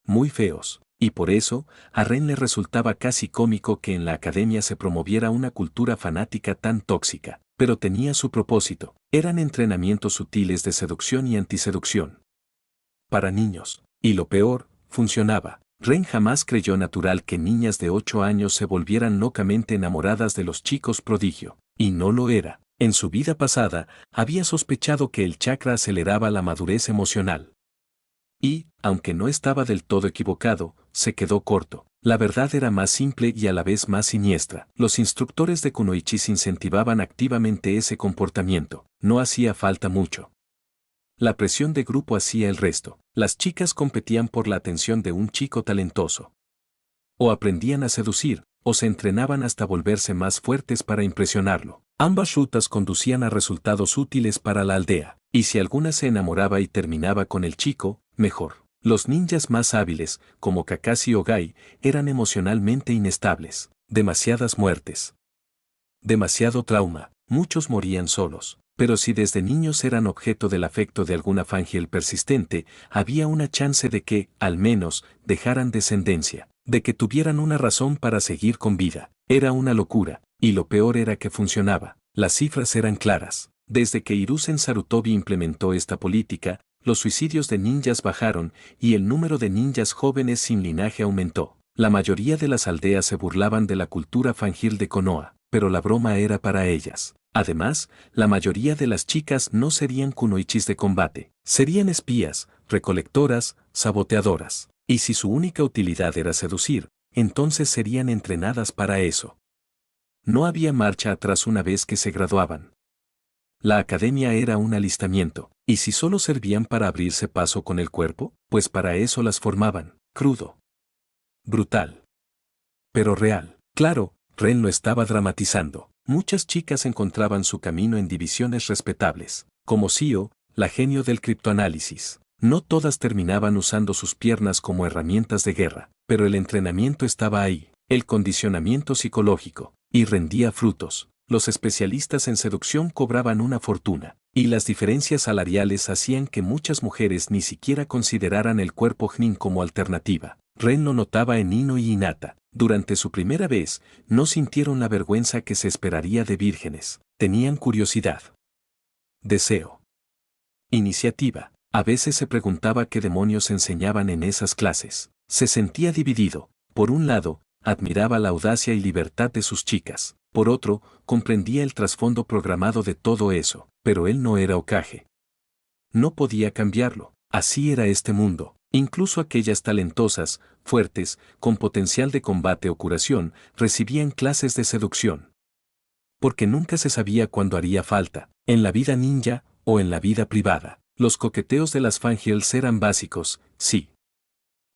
Speaker 1: Muy feos. Y por eso, a Ren le resultaba casi cómico que en la academia se promoviera una cultura fanática tan tóxica. Pero tenía su propósito. Eran entrenamientos sutiles de seducción y antiseducción. Para niños. Y lo peor, funcionaba. Ren jamás creyó natural que niñas de 8 años se volvieran locamente enamoradas de los chicos prodigio. Y no lo era. En su vida pasada, había sospechado que el chakra aceleraba la madurez emocional. Y, aunque no estaba del todo equivocado, se quedó corto. La verdad era más simple y a la vez más siniestra. Los instructores de kunoichis incentivaban activamente ese comportamiento. No hacía falta mucho. La presión de grupo hacía el resto. Las chicas competían por la atención de un chico talentoso. O aprendían a seducir, o se entrenaban hasta volverse más fuertes para impresionarlo. Ambas rutas conducían a resultados útiles para la aldea. Y si alguna se enamoraba y terminaba con el chico, mejor. Los ninjas más hábiles, como Kakashi o Gai, eran emocionalmente inestables. Demasiadas muertes. Demasiado trauma. Muchos morían solos. Pero si desde niños eran objeto del afecto de alguna fangiel persistente, había una chance de que, al menos, dejaran descendencia. De que tuvieran una razón para seguir con vida. Era una locura. Y lo peor era que funcionaba. Las cifras eran claras. Desde que Hiruzen Sarutobi implementó esta política, los suicidios de ninjas bajaron y el número de ninjas jóvenes sin linaje aumentó. La mayoría de las aldeas se burlaban de la cultura fangil de Konoha, pero la broma era para ellas. Además, la mayoría de las chicas no serían kunoichis de combate, serían espías, recolectoras, saboteadoras. Y si su única utilidad era seducir, entonces serían entrenadas para eso. No había marcha atrás una vez que se graduaban. La academia era un alistamiento, y si solo servían para abrirse paso con el cuerpo, pues para eso las formaban. Crudo. Brutal. Pero real. Claro, Ren lo estaba dramatizando. Muchas chicas encontraban su camino en divisiones respetables, como Sio, la genio del criptoanálisis. No todas terminaban usando sus piernas como herramientas de guerra, pero el entrenamiento estaba ahí, el condicionamiento psicológico, y rendía frutos. Los especialistas en seducción cobraban una fortuna. Y las diferencias salariales hacían que muchas mujeres ni siquiera consideraran el cuerpo Jnin como alternativa. Ren lo notaba en Ino y Hinata. Durante su primera vez, no sintieron la vergüenza que se esperaría de vírgenes. Tenían curiosidad, deseo, iniciativa. A veces se preguntaba qué demonios enseñaban en esas clases. Se sentía dividido. Por un lado, admiraba la audacia y libertad de sus chicas. Por otro, comprendía el trasfondo programado de todo eso. Pero él no era Hokage. No podía cambiarlo. Así era este mundo. Incluso aquellas talentosas, fuertes, con potencial de combate o curación, recibían clases de seducción. Porque nunca se sabía cuándo haría falta, en la vida ninja o en la vida privada. Los coqueteos de las fangirls eran básicos, sí.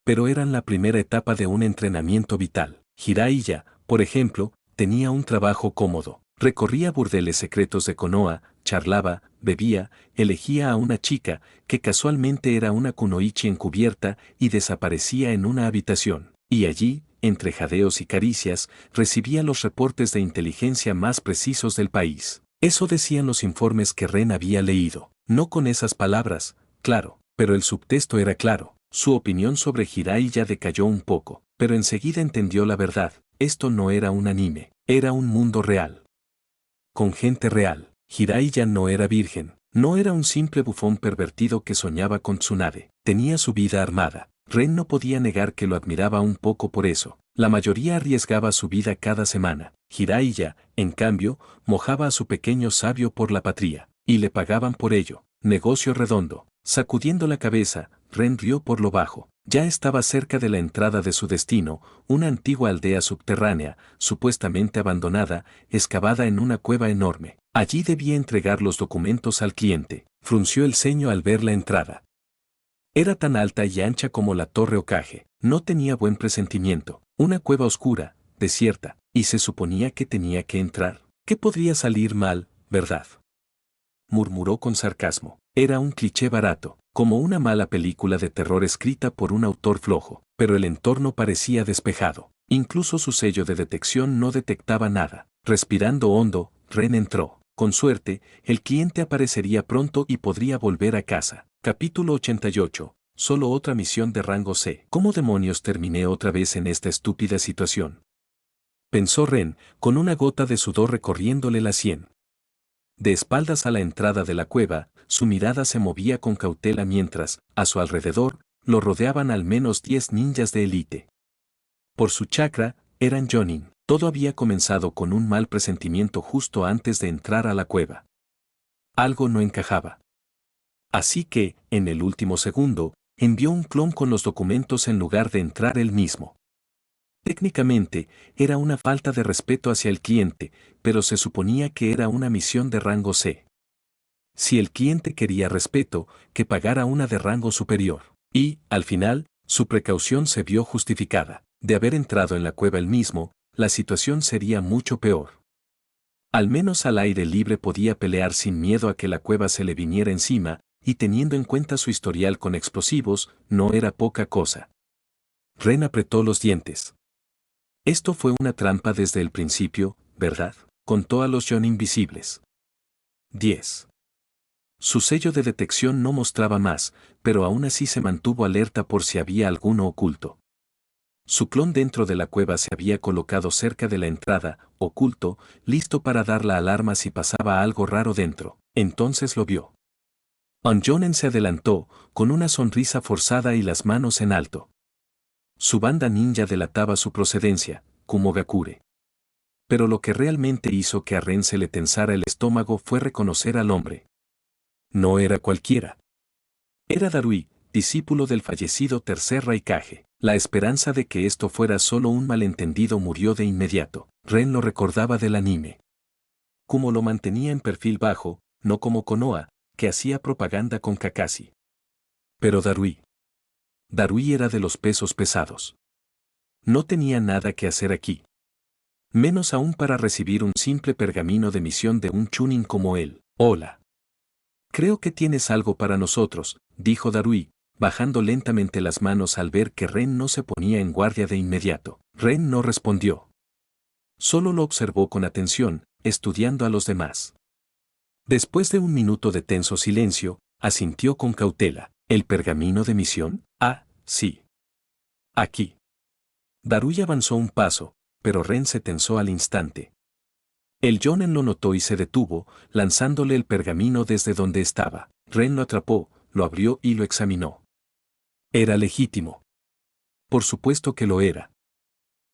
Speaker 1: Pero eran la primera etapa de un entrenamiento vital. Jiraiya, por ejemplo, tenía un trabajo cómodo. Recorría burdeles secretos de Konoha, charlaba, bebía, elegía a una chica, que casualmente era una kunoichi encubierta, y desaparecía en una habitación. Y allí, entre jadeos y caricias, recibía los reportes de inteligencia más precisos del país. Eso decían los informes que Ren había leído. No con esas palabras, claro, pero el subtexto era claro. Su opinión sobre Jiraiya decayó un poco, pero enseguida entendió la verdad. Esto no era un anime, era un mundo real. Con gente real. Jiraiya no era virgen, no era un simple bufón pervertido que soñaba con Tsunade. Tenía su vida armada. Ren no podía negar que lo admiraba un poco por eso. La mayoría arriesgaba su vida cada semana. Jiraiya, en cambio, mojaba a su pequeño sabio por la patria. Y le pagaban por ello. Negocio redondo. Sacudiendo la cabeza, Ren rió por lo bajo. Ya estaba cerca de la entrada de su destino, una antigua aldea subterránea, supuestamente abandonada, excavada en una cueva enorme. Allí debía entregar los documentos al cliente. Frunció el ceño al ver la entrada. Era tan alta y ancha como la torre Hokage. No tenía buen presentimiento. Una cueva oscura, desierta, y se suponía que tenía que entrar. ¿Qué podría salir mal, verdad? Murmuró con sarcasmo. Era un cliché barato, como una mala película de terror escrita por un autor flojo, pero el entorno parecía despejado. Incluso su sello de detección no detectaba nada. Respirando hondo, Ren entró. Con suerte, el cliente aparecería pronto y podría volver a casa. Capítulo 88. Solo otra misión de rango C. ¿Cómo demonios terminé otra vez en esta estúpida situación? Pensó Ren, con una gota de sudor recorriéndole la sien. De espaldas a la entrada de la cueva, su mirada se movía con cautela mientras, a su alrededor, lo rodeaban al menos 10 ninjas de élite. Por su chakra, eran Jonin. Todo había comenzado con un mal presentimiento justo antes de entrar a la cueva. Algo no encajaba. Así que, en el último segundo, envió un clon con los documentos en lugar de entrar él mismo. Técnicamente, era una falta de respeto hacia el cliente, pero se suponía que era una misión de rango C. Si el cliente quería respeto, que pagara una de rango superior. Y, al final, su precaución se vio justificada. De haber entrado en la cueva él mismo, la situación sería mucho peor. Al menos al aire libre podía pelear sin miedo a que la cueva se le viniera encima, y teniendo en cuenta su historial con explosivos, no era poca cosa. Ren apretó los dientes. Esto fue una trampa desde el principio, ¿verdad? Contó a los Jonin invisibles. 10. Su sello de detección no mostraba más, pero aún así se mantuvo alerta por si había alguno oculto. Su clon dentro de la cueva se había colocado cerca de la entrada, oculto, listo para dar la alarma si pasaba algo raro dentro. Entonces lo vio. Jonin se adelantó, con una sonrisa forzada y las manos en alto. Su banda ninja delataba su procedencia, Kumogakure. Pero lo que realmente hizo que a Ren se le tensara el estómago fue reconocer al hombre. No era cualquiera. Era Darui, discípulo del fallecido tercer Raikage. La esperanza de que esto fuera solo un malentendido murió de inmediato. Ren lo recordaba del anime. Kumo lo mantenía en perfil bajo, no como Konoha, que hacía propaganda con Kakashi. Pero Darui era de los pesos pesados. No tenía nada que hacer aquí. Menos aún para recibir un simple pergamino de misión de un chunin como él. Hola. Creo que tienes algo para nosotros, dijo Darui, bajando lentamente las manos al ver que Ren no se ponía en guardia de inmediato. Ren no respondió. Solo lo observó con atención, estudiando a los demás. Después de un minuto de tenso silencio, asintió con cautela. ¿El pergamino de misión? Ah, sí. Aquí. Darui avanzó un paso, pero Ren se tensó al instante. El Jonen lo notó y se detuvo, lanzándole el pergamino desde donde estaba. Ren lo atrapó, lo abrió y lo examinó. Era legítimo. Por supuesto que lo era.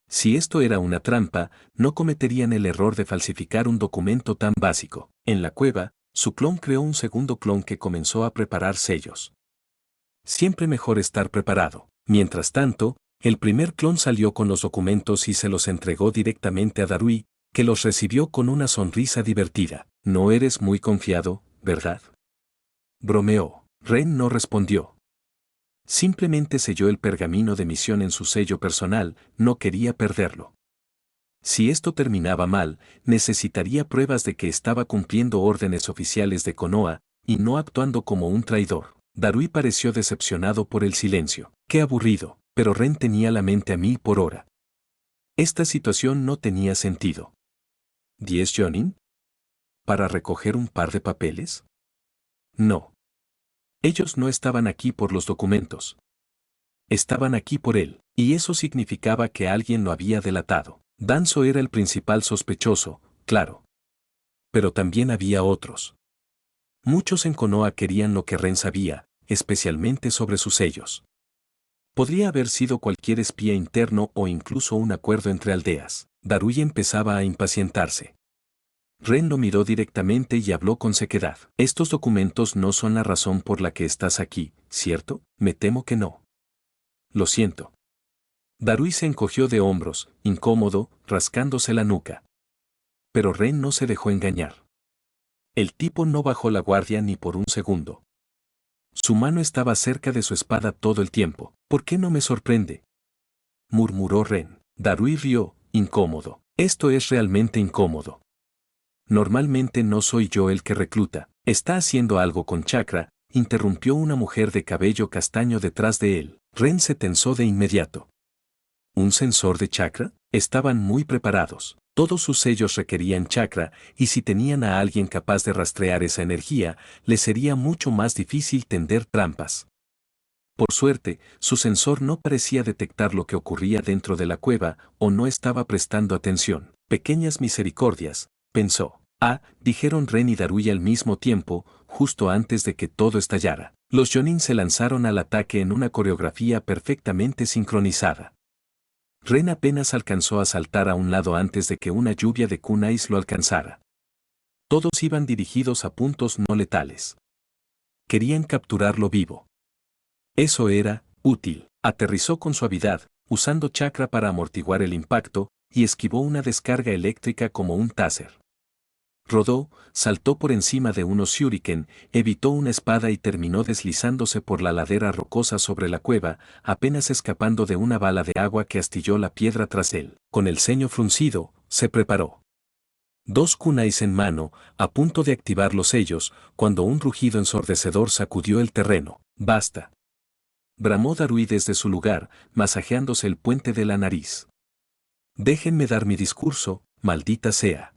Speaker 1: Si esto era una trampa, no cometerían el error de falsificar un documento tan básico. En la cueva, su clon creó un segundo clon que comenzó a preparar sellos. Siempre mejor estar preparado. Mientras tanto, el primer clon salió con los documentos y se los entregó directamente a Darui, que los recibió con una sonrisa divertida. No eres muy confiado, ¿verdad? Bromeó. Ren no respondió. Simplemente selló el pergamino de misión en su sello personal, no quería perderlo. Si esto terminaba mal, necesitaría pruebas de que estaba cumpliendo órdenes oficiales de Konoha, y no actuando como un traidor. Darui pareció decepcionado por el silencio. Qué aburrido, pero Ren tenía la mente a 1000 por hora. Esta situación no tenía sentido. ¿10 Jonin? ¿Para recoger un par de papeles? No. Ellos no estaban aquí por los documentos. Estaban aquí por él, y eso significaba que alguien lo había delatado. Danzo era el principal sospechoso, claro. Pero también había otros. Muchos en Konoha querían lo que Ren sabía, especialmente sobre sus sellos. Podría haber sido cualquier espía interno o incluso un acuerdo entre aldeas. Darui empezaba a impacientarse. Ren lo miró directamente y habló con sequedad. Estos documentos no son la razón por la que estás aquí, ¿cierto? Me temo que no. Lo siento. Darui se encogió de hombros, incómodo, rascándose la nuca. Pero Ren no se dejó engañar. El tipo no bajó la guardia ni por un segundo. Su mano estaba cerca de su espada todo el tiempo. ¿Por qué no me sorprende?, murmuró Ren. Darui rió, incómodo. Esto es realmente incómodo. Normalmente no soy yo el que recluta. Está haciendo algo con chakra, interrumpió una mujer de cabello castaño detrás de él. Ren se tensó de inmediato. ¿Un sensor de chakra? Estaban muy preparados. Todos sus sellos requerían chakra, y si tenían a alguien capaz de rastrear esa energía, les sería mucho más difícil tender trampas. Por suerte, su sensor no parecía detectar lo que ocurría dentro de la cueva, o no estaba prestando atención. Pequeñas misericordias, pensó. Ah, dijeron Ren y Darui al mismo tiempo, justo antes de que todo estallara. Los Jonin se lanzaron al ataque en una coreografía perfectamente sincronizada. Ren apenas alcanzó a saltar a un lado antes de que una lluvia de kunais lo alcanzara. Todos iban dirigidos a puntos no letales. Querían capturarlo vivo. Eso era útil. Aterrizó con suavidad, usando chakra para amortiguar el impacto, y esquivó una descarga eléctrica como un taser. Rodó, saltó por encima de unos shuriken, evitó una espada y terminó deslizándose por la ladera rocosa sobre la cueva, apenas escapando de una bala de agua que astilló la piedra tras él. Con el ceño fruncido, se preparó. 2 kunais en mano, a punto de activar los sellos, cuando un rugido ensordecedor sacudió el terreno. ¡Basta!, bramó Darui desde su lugar, masajeándose el puente de la nariz. Déjenme dar mi discurso, maldita sea.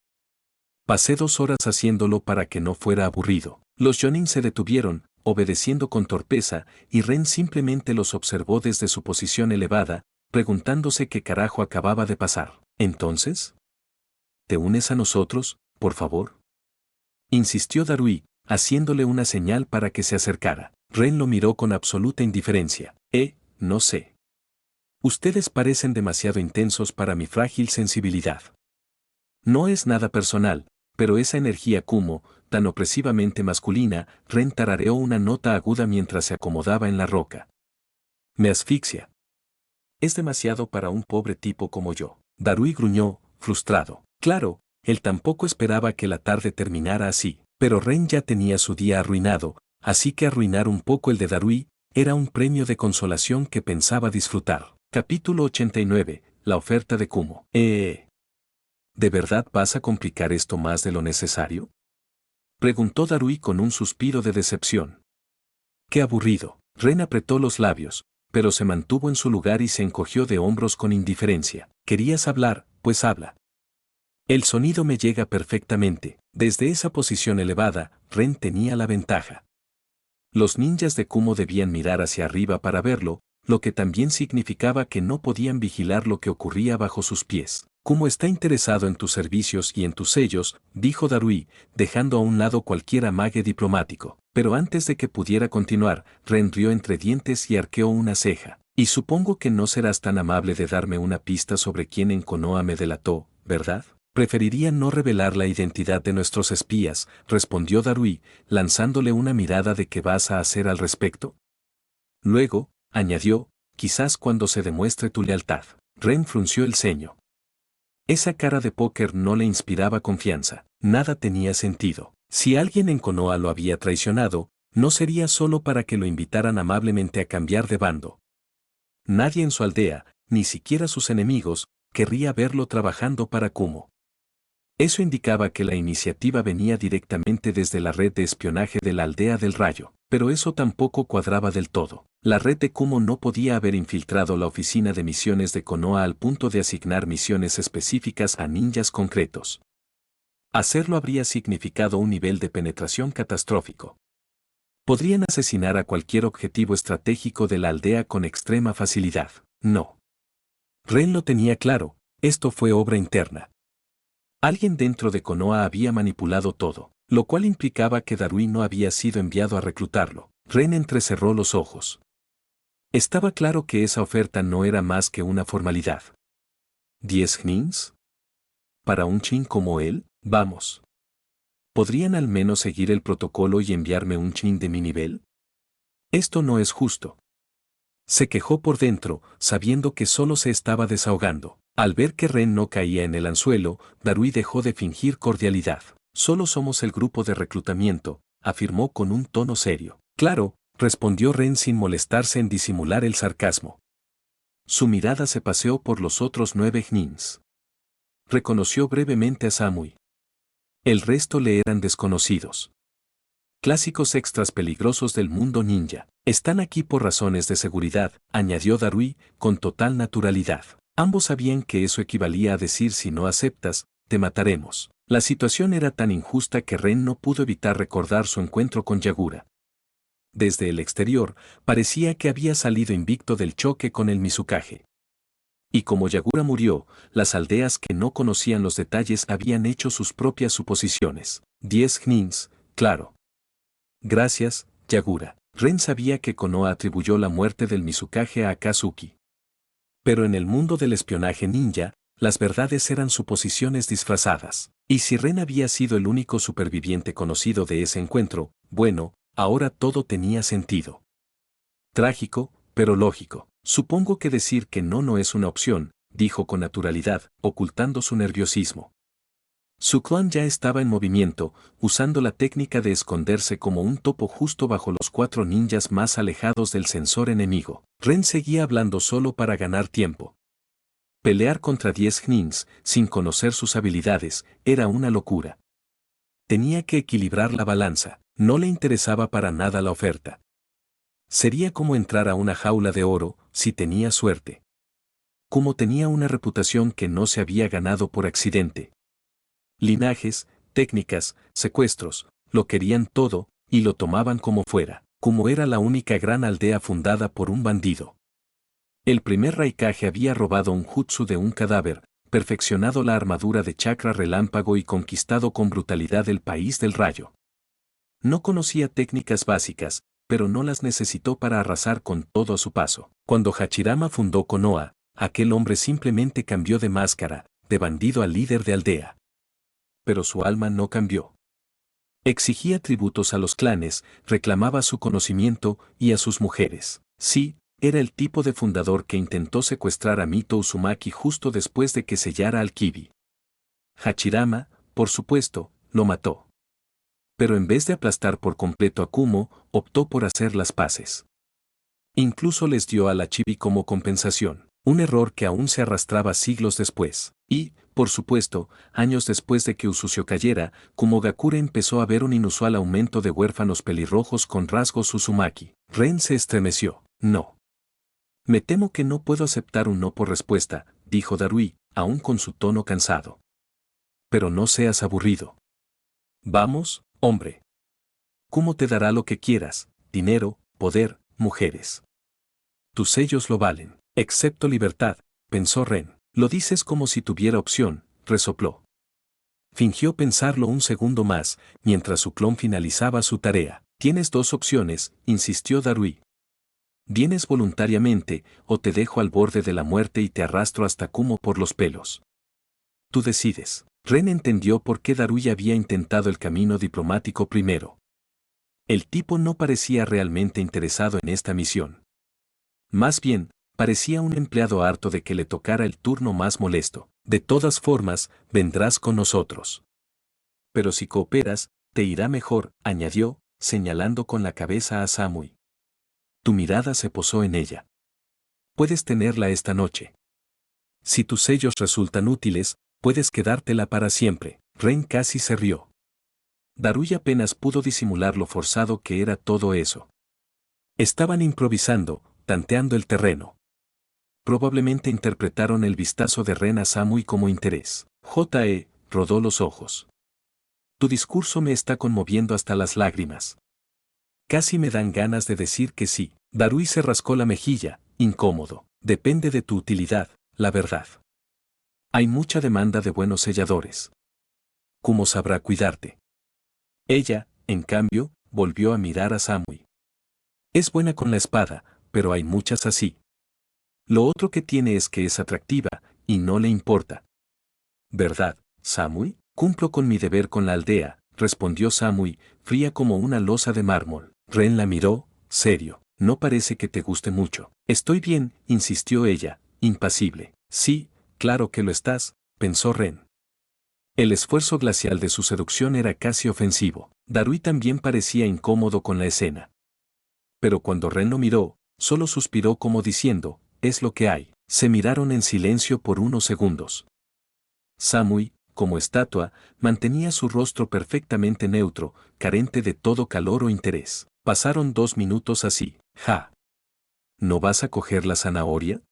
Speaker 1: Pasé 2 horas haciéndolo para que no fuera aburrido. Los Jonin se detuvieron, obedeciendo con torpeza, y Ren simplemente los observó desde su posición elevada, preguntándose qué carajo acababa de pasar. ¿Entonces? ¿Te unes a nosotros, por favor?, insistió Darui, haciéndole una señal para que se acercara. Ren lo miró con absoluta indiferencia. No sé. Ustedes parecen demasiado intensos para mi frágil sensibilidad. No es nada personal, pero esa energía Kumo, tan opresivamente masculina, Ren tarareó una nota aguda mientras se acomodaba en la roca. Me asfixia. Es demasiado para un pobre tipo como yo. Darui gruñó, frustrado. Claro, él tampoco esperaba que la tarde terminara así, pero Ren ya tenía su día arruinado, así que arruinar un poco el de Darui era un premio de consolación que pensaba disfrutar. Capítulo 89. La oferta de Kumo. ¿De verdad vas a complicar esto más de lo necesario?, preguntó Darui con un suspiro de decepción. Qué aburrido. Ren apretó los labios, pero se mantuvo en su lugar y se encogió de hombros con indiferencia. ¿Querías hablar? Pues habla. El sonido me llega perfectamente. Desde esa posición elevada, Ren tenía la ventaja. Los ninjas de Kumo debían mirar hacia arriba para verlo, lo que también significaba que no podían vigilar lo que ocurría bajo sus pies. Kumo está interesado en tus servicios y en tus sellos, dijo Darui, dejando a un lado cualquier amague diplomático. Pero antes de que pudiera continuar, Ren rió entre dientes y arqueó una ceja. Y supongo que no serás tan amable de darme una pista sobre quién en Konoha me delató, ¿verdad? Preferiría no revelar la identidad de nuestros espías, respondió Darui, lanzándole una mirada de qué vas a hacer al respecto. Luego, añadió, quizás cuando se demuestre tu lealtad. Ren frunció el ceño. Esa cara de póker no le inspiraba confianza, nada tenía sentido. Si alguien en Konoha lo había traicionado, no sería solo para que lo invitaran amablemente a cambiar de bando. Nadie en su aldea, ni siquiera sus enemigos, querría verlo trabajando para Kumo. Eso indicaba que la iniciativa venía directamente desde la red de espionaje de la Aldea del Rayo, pero eso tampoco cuadraba del todo. La red de Kumo no podía haber infiltrado la oficina de misiones de Konoha al punto de asignar misiones específicas a ninjas concretos. Hacerlo habría significado un nivel de penetración catastrófico. Podrían asesinar a cualquier objetivo estratégico de la aldea con extrema facilidad. No. Ren lo tenía claro, esto fue obra interna. Alguien dentro de Konoha había manipulado todo, lo cual implicaba que Darui no había sido enviado a reclutarlo. Ren entrecerró los ojos. Estaba claro que esa oferta no era más que una formalidad. ¿10 Gnins? ¿Para un Chin como él? Vamos. ¿Podrían al menos seguir el protocolo y enviarme un Chin de mi nivel? Esto no es justo. Se quejó por dentro, sabiendo que solo se estaba desahogando. Al ver que Ren no caía en el anzuelo, Darui dejó de fingir cordialidad. Solo somos el grupo de reclutamiento, afirmó con un tono serio. Claro, respondió Ren sin molestarse en disimular el sarcasmo. Su mirada se paseó por los otros 9 Gnins. Reconoció brevemente a Samui. El resto le eran desconocidos. Clásicos extras peligrosos del mundo ninja. Están aquí por razones de seguridad, añadió Darui, con total naturalidad. Ambos sabían que eso equivalía a decir si no aceptas, te mataremos. La situación era tan injusta que Ren no pudo evitar recordar su encuentro con Yagura. Desde el exterior, parecía que había salido invicto del choque con el Mizukage. Y como Yagura murió, las aldeas que no conocían los detalles habían hecho sus propias suposiciones. 10 Gnins, claro. Gracias, Yagura. Ren sabía que Konoha atribuyó la muerte del Mizukage a Akatsuki. Pero en el mundo del espionaje ninja, las verdades eran suposiciones disfrazadas. Y si Ren había sido el único superviviente conocido de ese encuentro, bueno, ahora todo tenía sentido. Trágico, pero lógico. Supongo que decir que no es una opción, dijo con naturalidad, ocultando su nerviosismo. Su clan ya estaba en movimiento, usando la técnica de esconderse como un topo justo bajo los 4 ninjas más alejados del sensor enemigo. Ren seguía hablando solo para ganar tiempo. Pelear contra 10 Gnins, sin conocer sus habilidades, era una locura. Tenía que equilibrar la balanza, no le interesaba para nada la oferta. Sería como entrar a una jaula de oro, si tenía suerte. Como tenía una reputación que no se había ganado por accidente. Linajes, técnicas, secuestros, lo querían todo, y lo tomaban como fuera, como era la única gran aldea fundada por un bandido. El primer Raikage había robado un jutsu de un cadáver, perfeccionado la armadura de chakra relámpago y conquistado con brutalidad el país del rayo. No conocía técnicas básicas, pero no las necesitó para arrasar con todo a su paso. Cuando Hachirama fundó Konoha, aquel hombre simplemente cambió de máscara, de bandido a líder de aldea. Pero su alma no cambió. Exigía tributos a los clanes, reclamaba su conocimiento y a sus mujeres. Sí, era el tipo de fundador que intentó secuestrar a Mito Uzumaki justo después de que sellara al Kibi. Hachirama, por supuesto, lo mató. Pero en vez de aplastar por completo a Kumo, optó por hacer las paces. Incluso les dio a la Chibi como compensación, un error que aún se arrastraba siglos después. Y, por supuesto, años después de que Usucio cayera, Kumogakure empezó a ver un inusual aumento de huérfanos pelirrojos con rasgos Uzumaki. Ren se estremeció. No. Me temo que no puedo aceptar un no por respuesta, dijo Darui, aún con su tono cansado. pero no seas aburrido. Vamos, hombre. Kumo te dará lo que quieras, dinero, poder, mujeres. Tus sellos lo valen, excepto libertad, pensó Ren. Lo dices como si tuviera opción, resopló. Fingió pensarlo un segundo más, mientras su clon finalizaba su tarea. Tienes dos opciones, insistió Darui. Vienes voluntariamente, o te dejo al borde de la muerte y te arrastro hasta Kumo por los pelos. Tú decides. Ren entendió por qué Darui había intentado el camino diplomático primero. El tipo no parecía realmente interesado en esta misión. Más bien, parecía un empleado harto de que le tocara el turno más molesto. De todas formas, vendrás con nosotros. Pero si cooperas, te irá mejor, añadió, señalando con la cabeza a Samui. Tu mirada se posó en ella. Puedes tenerla esta noche. Si tus sellos resultan útiles, puedes quedártela para siempre. Ren casi se rió. Darui apenas pudo disimular lo forzado que era todo eso. Estaban improvisando, tanteando el terreno. Probablemente interpretaron el vistazo de Ren a Samui como interés. Rodó los ojos. Tu discurso me está conmoviendo hasta las lágrimas. Casi me dan ganas de decir que sí. Darui se rascó la mejilla, incómodo. Depende de tu utilidad, la verdad. Hay mucha demanda de buenos selladores. ¿Cómo sabrá cuidarte? Ella, en cambio, volvió a mirar a Samui. Es buena con la espada, pero hay muchas así. Lo otro que tiene es que es atractiva, y no le importa. ¿Verdad, Samui? Cumplo con mi deber con la aldea, respondió Samui, fría como una losa de mármol. Ren la miró, serio. No parece que te guste mucho. Estoy bien, insistió ella, impasible. Sí, claro que lo estás, pensó Ren. El esfuerzo glacial de su seducción era casi ofensivo. Darui también parecía incómodo con la escena. Pero cuando Ren lo miró, solo suspiró como diciendo, es lo que hay. Se miraron en silencio por unos segundos. Samui, como estatua, mantenía su rostro perfectamente neutro, carente de todo calor o interés. Pasaron 2 minutos así. ¿No vas a coger la zanahoria?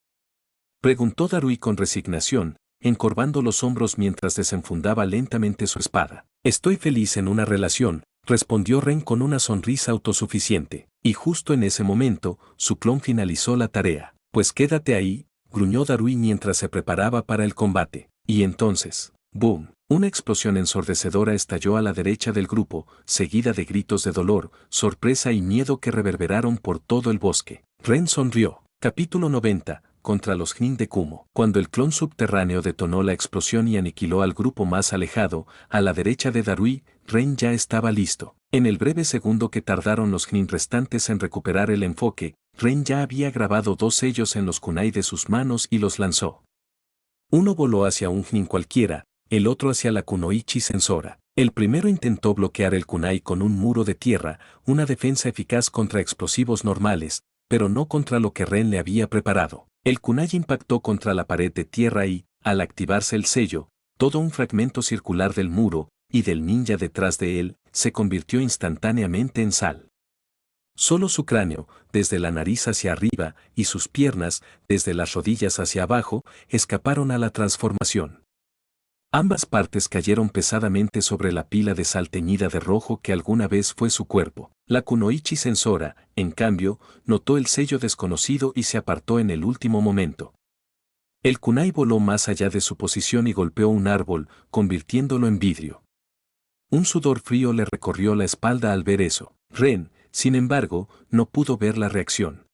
Speaker 1: Preguntó Darui con resignación, encorvando los hombros mientras desenfundaba lentamente su espada. Estoy feliz en una relación, respondió Ren con una sonrisa autosuficiente. Y justo en ese momento, su clon finalizó la tarea. Pues quédate ahí, gruñó Darui mientras se preparaba para el combate. Y entonces, ¡boom! Una explosión ensordecedora estalló a la derecha del grupo, seguida de gritos de dolor, sorpresa y miedo que reverberaron por todo el bosque. Ren sonrió. Capítulo 90. Contra los Jin de Kumo. Cuando el clon subterráneo detonó la explosión y aniquiló al grupo más alejado, a la derecha de Darui, Ren ya estaba listo. En el breve segundo que tardaron los Jin restantes en recuperar el enfoque, Ren ya había grabado 2 sellos en los kunai de sus manos y los lanzó. Uno voló hacia un Jin cualquiera, el otro hacia la kunoichi Sensora. El primero intentó bloquear el kunai con un muro de tierra, una defensa eficaz contra explosivos normales, pero no contra lo que Ren le había preparado. El kunai impactó contra la pared de tierra y, al activarse el sello, todo un fragmento circular del muro, y del ninja detrás de él, se convirtió instantáneamente en sal. Solo su cráneo, desde la nariz hacia arriba, y sus piernas, desde las rodillas hacia abajo, escaparon a la transformación. Ambas partes cayeron pesadamente sobre la pila de sal teñida de rojo que alguna vez fue su cuerpo. La kunoichi Sensora, en cambio, notó el sello desconocido y se apartó en el último momento. El kunai voló más allá de su posición y golpeó un árbol, convirtiéndolo en vidrio. Un sudor frío le recorrió la espalda al ver eso. Ren, sin embargo, no pudo ver la reacción.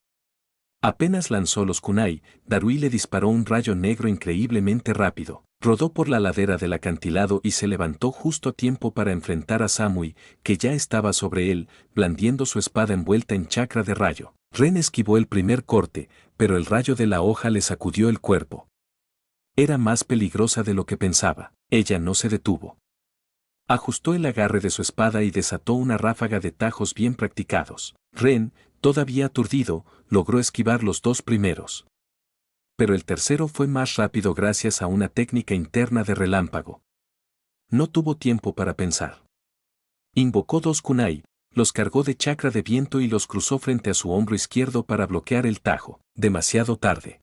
Speaker 1: Apenas lanzó los kunai, Darui le disparó un rayo negro increíblemente rápido. Rodó por la ladera del acantilado y se levantó justo a tiempo para enfrentar a Samui, que ya estaba sobre él, blandiendo su espada envuelta en chakra de rayo. Ren esquivó el primer corte, pero el rayo de la hoja le sacudió el cuerpo. Era más peligrosa de lo que pensaba. Ella no se detuvo. Ajustó el agarre de su espada y desató una ráfaga de tajos bien practicados. Ren, todavía aturdido, logró esquivar los 2 primeros. Pero el tercero fue más rápido gracias a una técnica interna de relámpago. No tuvo tiempo para pensar. Invocó 2 kunai, los cargó de chakra de viento y los cruzó frente a su hombro izquierdo para bloquear el tajo. Demasiado tarde.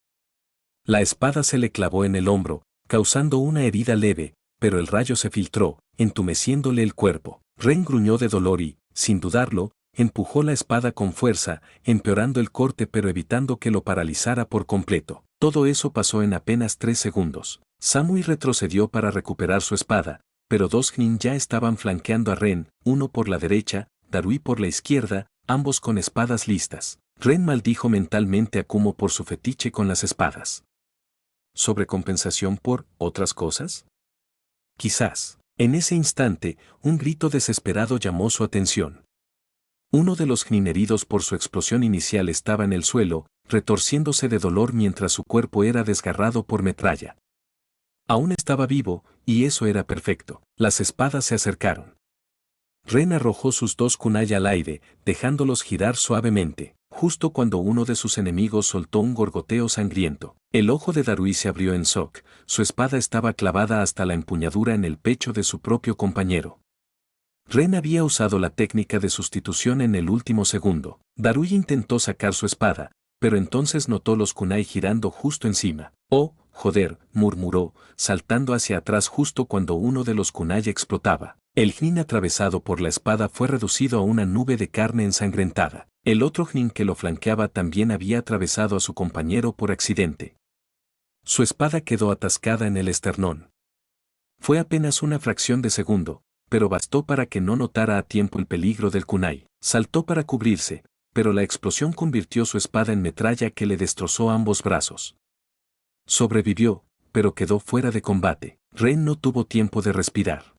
Speaker 1: La espada se le clavó en el hombro, causando una herida leve, pero el rayo se filtró, entumeciéndole el cuerpo. Ren gruñó de dolor y, sin dudarlo, empujó la espada con fuerza, empeorando el corte pero evitando que lo paralizara por completo. Todo eso pasó en apenas 3 segundos. Samui retrocedió para recuperar su espada, pero dos Jnin ya estaban flanqueando a Ren, uno por la derecha, Darui por la izquierda, ambos con espadas listas. Ren maldijo mentalmente a Kumo por su fetiche con las espadas. ¿Sobrecompensación por otras cosas? Quizás. En ese instante, un grito desesperado llamó su atención. Uno de los Jnin heridos por su explosión inicial estaba en el suelo, retorciéndose de dolor mientras su cuerpo era desgarrado por metralla. Aún estaba vivo, y eso era perfecto. Las espadas se acercaron. Ren arrojó sus dos kunai al aire, dejándolos girar suavemente, justo cuando uno de sus enemigos soltó un gorgoteo sangriento. El ojo de Darui se abrió en shock, su espada estaba clavada hasta la empuñadura en el pecho de su propio compañero. Ren había usado la técnica de sustitución en el último segundo. Darui intentó sacar su espada, pero entonces notó los kunai girando justo encima. «Oh, joder», murmuró, saltando hacia atrás justo cuando uno de los kunai explotaba. El Jnin atravesado por la espada fue reducido a una nube de carne ensangrentada. El otro Jnin que lo flanqueaba también había atravesado a su compañero por accidente. Su espada quedó atascada en el esternón. Fue apenas una fracción de segundo, pero bastó para que no notara a tiempo el peligro del kunai. Saltó para cubrirse, pero la explosión convirtió su espada en metralla que le destrozó ambos brazos. Sobrevivió, pero quedó fuera de combate. Ren no tuvo tiempo de respirar.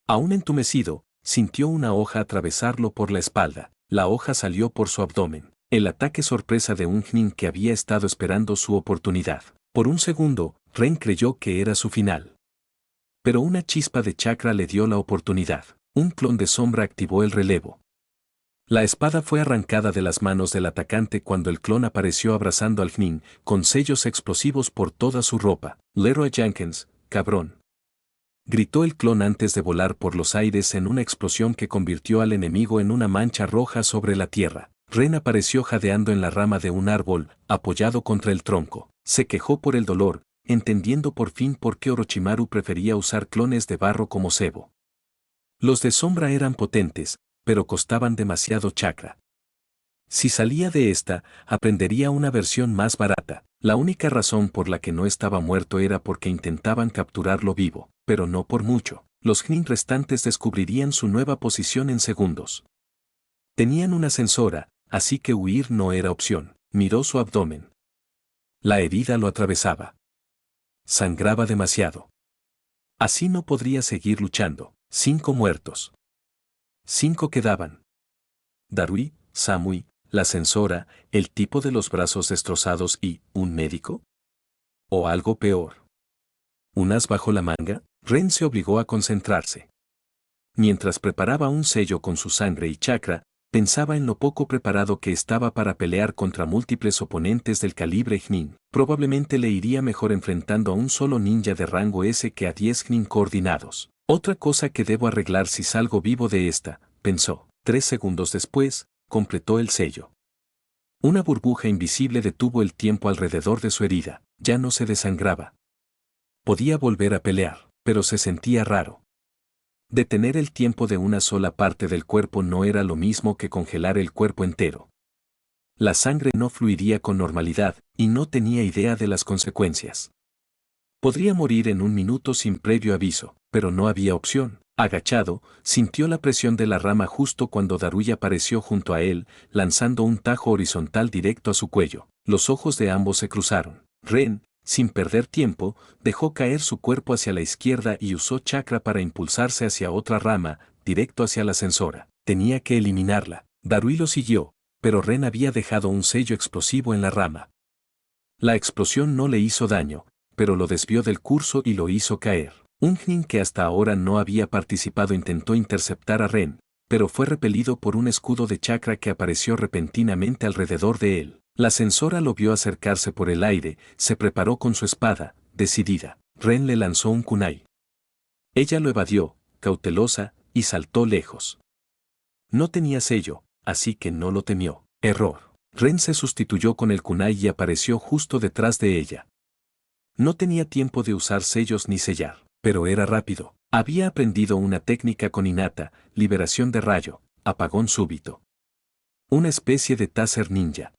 Speaker 1: Aún entumecido, sintió una hoja atravesarlo por la espalda. La hoja salió por su abdomen. El ataque sorpresa de un Jnin que había estado esperando su oportunidad. Por un segundo, Ren creyó que era su final. Pero una chispa de chakra le dio la oportunidad. Un clon de sombra activó el relevo. La espada fue arrancada de las manos del atacante cuando el clon apareció abrazando al Jnin, con sellos explosivos por toda su ropa. «Leroy Jenkins, cabrón», gritó el clon antes de volar por los aires en una explosión que convirtió al enemigo en una mancha roja sobre la tierra. Ren apareció jadeando en la rama de un árbol, apoyado contra el tronco. Se quejó por el dolor, entendiendo por fin por qué Orochimaru prefería usar clones de barro como cebo. Los de sombra eran potentes, pero costaban demasiado chakra. Si salía de esta, aprendería una versión más barata. La única razón por la que no estaba muerto era porque intentaban capturarlo vivo, pero no por mucho. Los Jnin restantes descubrirían su nueva posición en segundos. Tenían una ascensora, así que huir no era opción. Miró su abdomen. La herida lo atravesaba. Sangraba demasiado. Así no podría seguir luchando. 5 muertos. 5 quedaban. Darui, Samui, la ascensora, el tipo de los brazos destrozados y ¿un médico? ¿O algo peor? ¿Un as bajo la manga? Ren se obligó a concentrarse. Mientras preparaba un sello con su sangre y chakra, pensaba en lo poco preparado que estaba para pelear contra múltiples oponentes del calibre Jnin. Probablemente le iría mejor enfrentando a un solo ninja de rango S que a 10 Jnin coordinados. Otra cosa que debo arreglar si salgo vivo de esta, pensó. 3 segundos después, completó el sello. Una burbuja invisible detuvo el tiempo alrededor de su herida. Ya no se desangraba. Podía volver a pelear, pero se sentía raro. Detener el tiempo de una sola parte del cuerpo no era lo mismo que congelar el cuerpo entero. La sangre no fluiría con normalidad, y no tenía idea de las consecuencias. Podría morir en un minuto sin previo aviso, pero no había opción. Agachado, sintió la presión de la rama justo cuando Darui apareció junto a él, lanzando un tajo horizontal directo a su cuello. Los ojos de ambos se cruzaron. Ren, sin perder tiempo, dejó caer su cuerpo hacia la izquierda y usó chakra para impulsarse hacia otra rama, directo hacia la ascensora. Tenía que eliminarla. Darui lo siguió, pero Ren había dejado un sello explosivo en la rama. La explosión no le hizo daño, pero lo desvió del curso y lo hizo caer. Un Jnin que hasta ahora no había participado intentó interceptar a Ren, pero fue repelido por un escudo de chakra que apareció repentinamente alrededor de él. La ascensora lo vio acercarse por el aire, se preparó con su espada, decidida. Ren le lanzó un kunai. Ella lo evadió, cautelosa, y saltó lejos. No tenía sello, así que no lo temió. Error. Ren se sustituyó con el kunai y apareció justo detrás de ella. No tenía tiempo de usar sellos ni sellar. pero era rápido. Había aprendido una técnica con innata, liberación de rayo, apagón súbito. Una especie de taser ninja.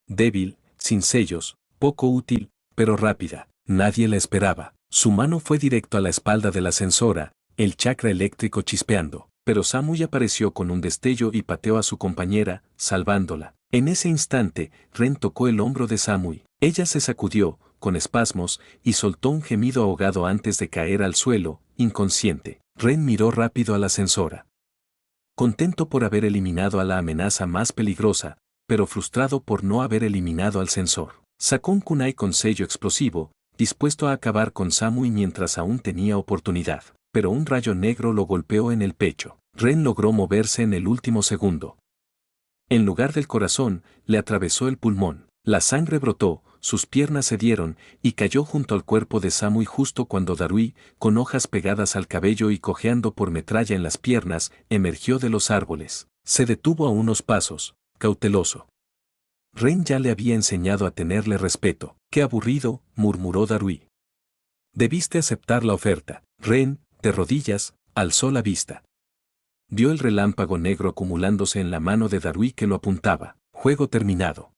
Speaker 1: Débil, sin sellos, poco útil, pero rápida. Nadie la esperaba. Su mano fue directo a la espalda de la ascensora, el chakra eléctrico chispeando, pero Samui apareció con un destello y pateó a su compañera, salvándola. En ese instante, Ren tocó el hombro de Samui. Ella se sacudió, con espasmos, y soltó un gemido ahogado antes de caer al suelo, inconsciente. Ren miró rápido a la ascensora. Contento por haber eliminado a la amenaza más peligrosa, pero frustrado por no haber eliminado al sensor. Sacó un kunai con sello explosivo, dispuesto a acabar con Samui mientras aún tenía oportunidad. Pero un rayo negro lo golpeó en el pecho. Ren logró moverse en el último segundo. En lugar del corazón, le atravesó el pulmón. La sangre brotó, sus piernas cedieron y cayó junto al cuerpo de Samui justo cuando Darui, con hojas pegadas al cabello y cojeando por metralla en las piernas, emergió de los árboles. Se detuvo a unos pasos, cauteloso. Ren ya le había enseñado a tenerle respeto. «Qué aburrido», murmuró Darui. «Debiste aceptar la oferta». Ren, de rodillas, alzó la vista. Vio el relámpago negro acumulándose en la mano de Darui que lo apuntaba. Juego terminado.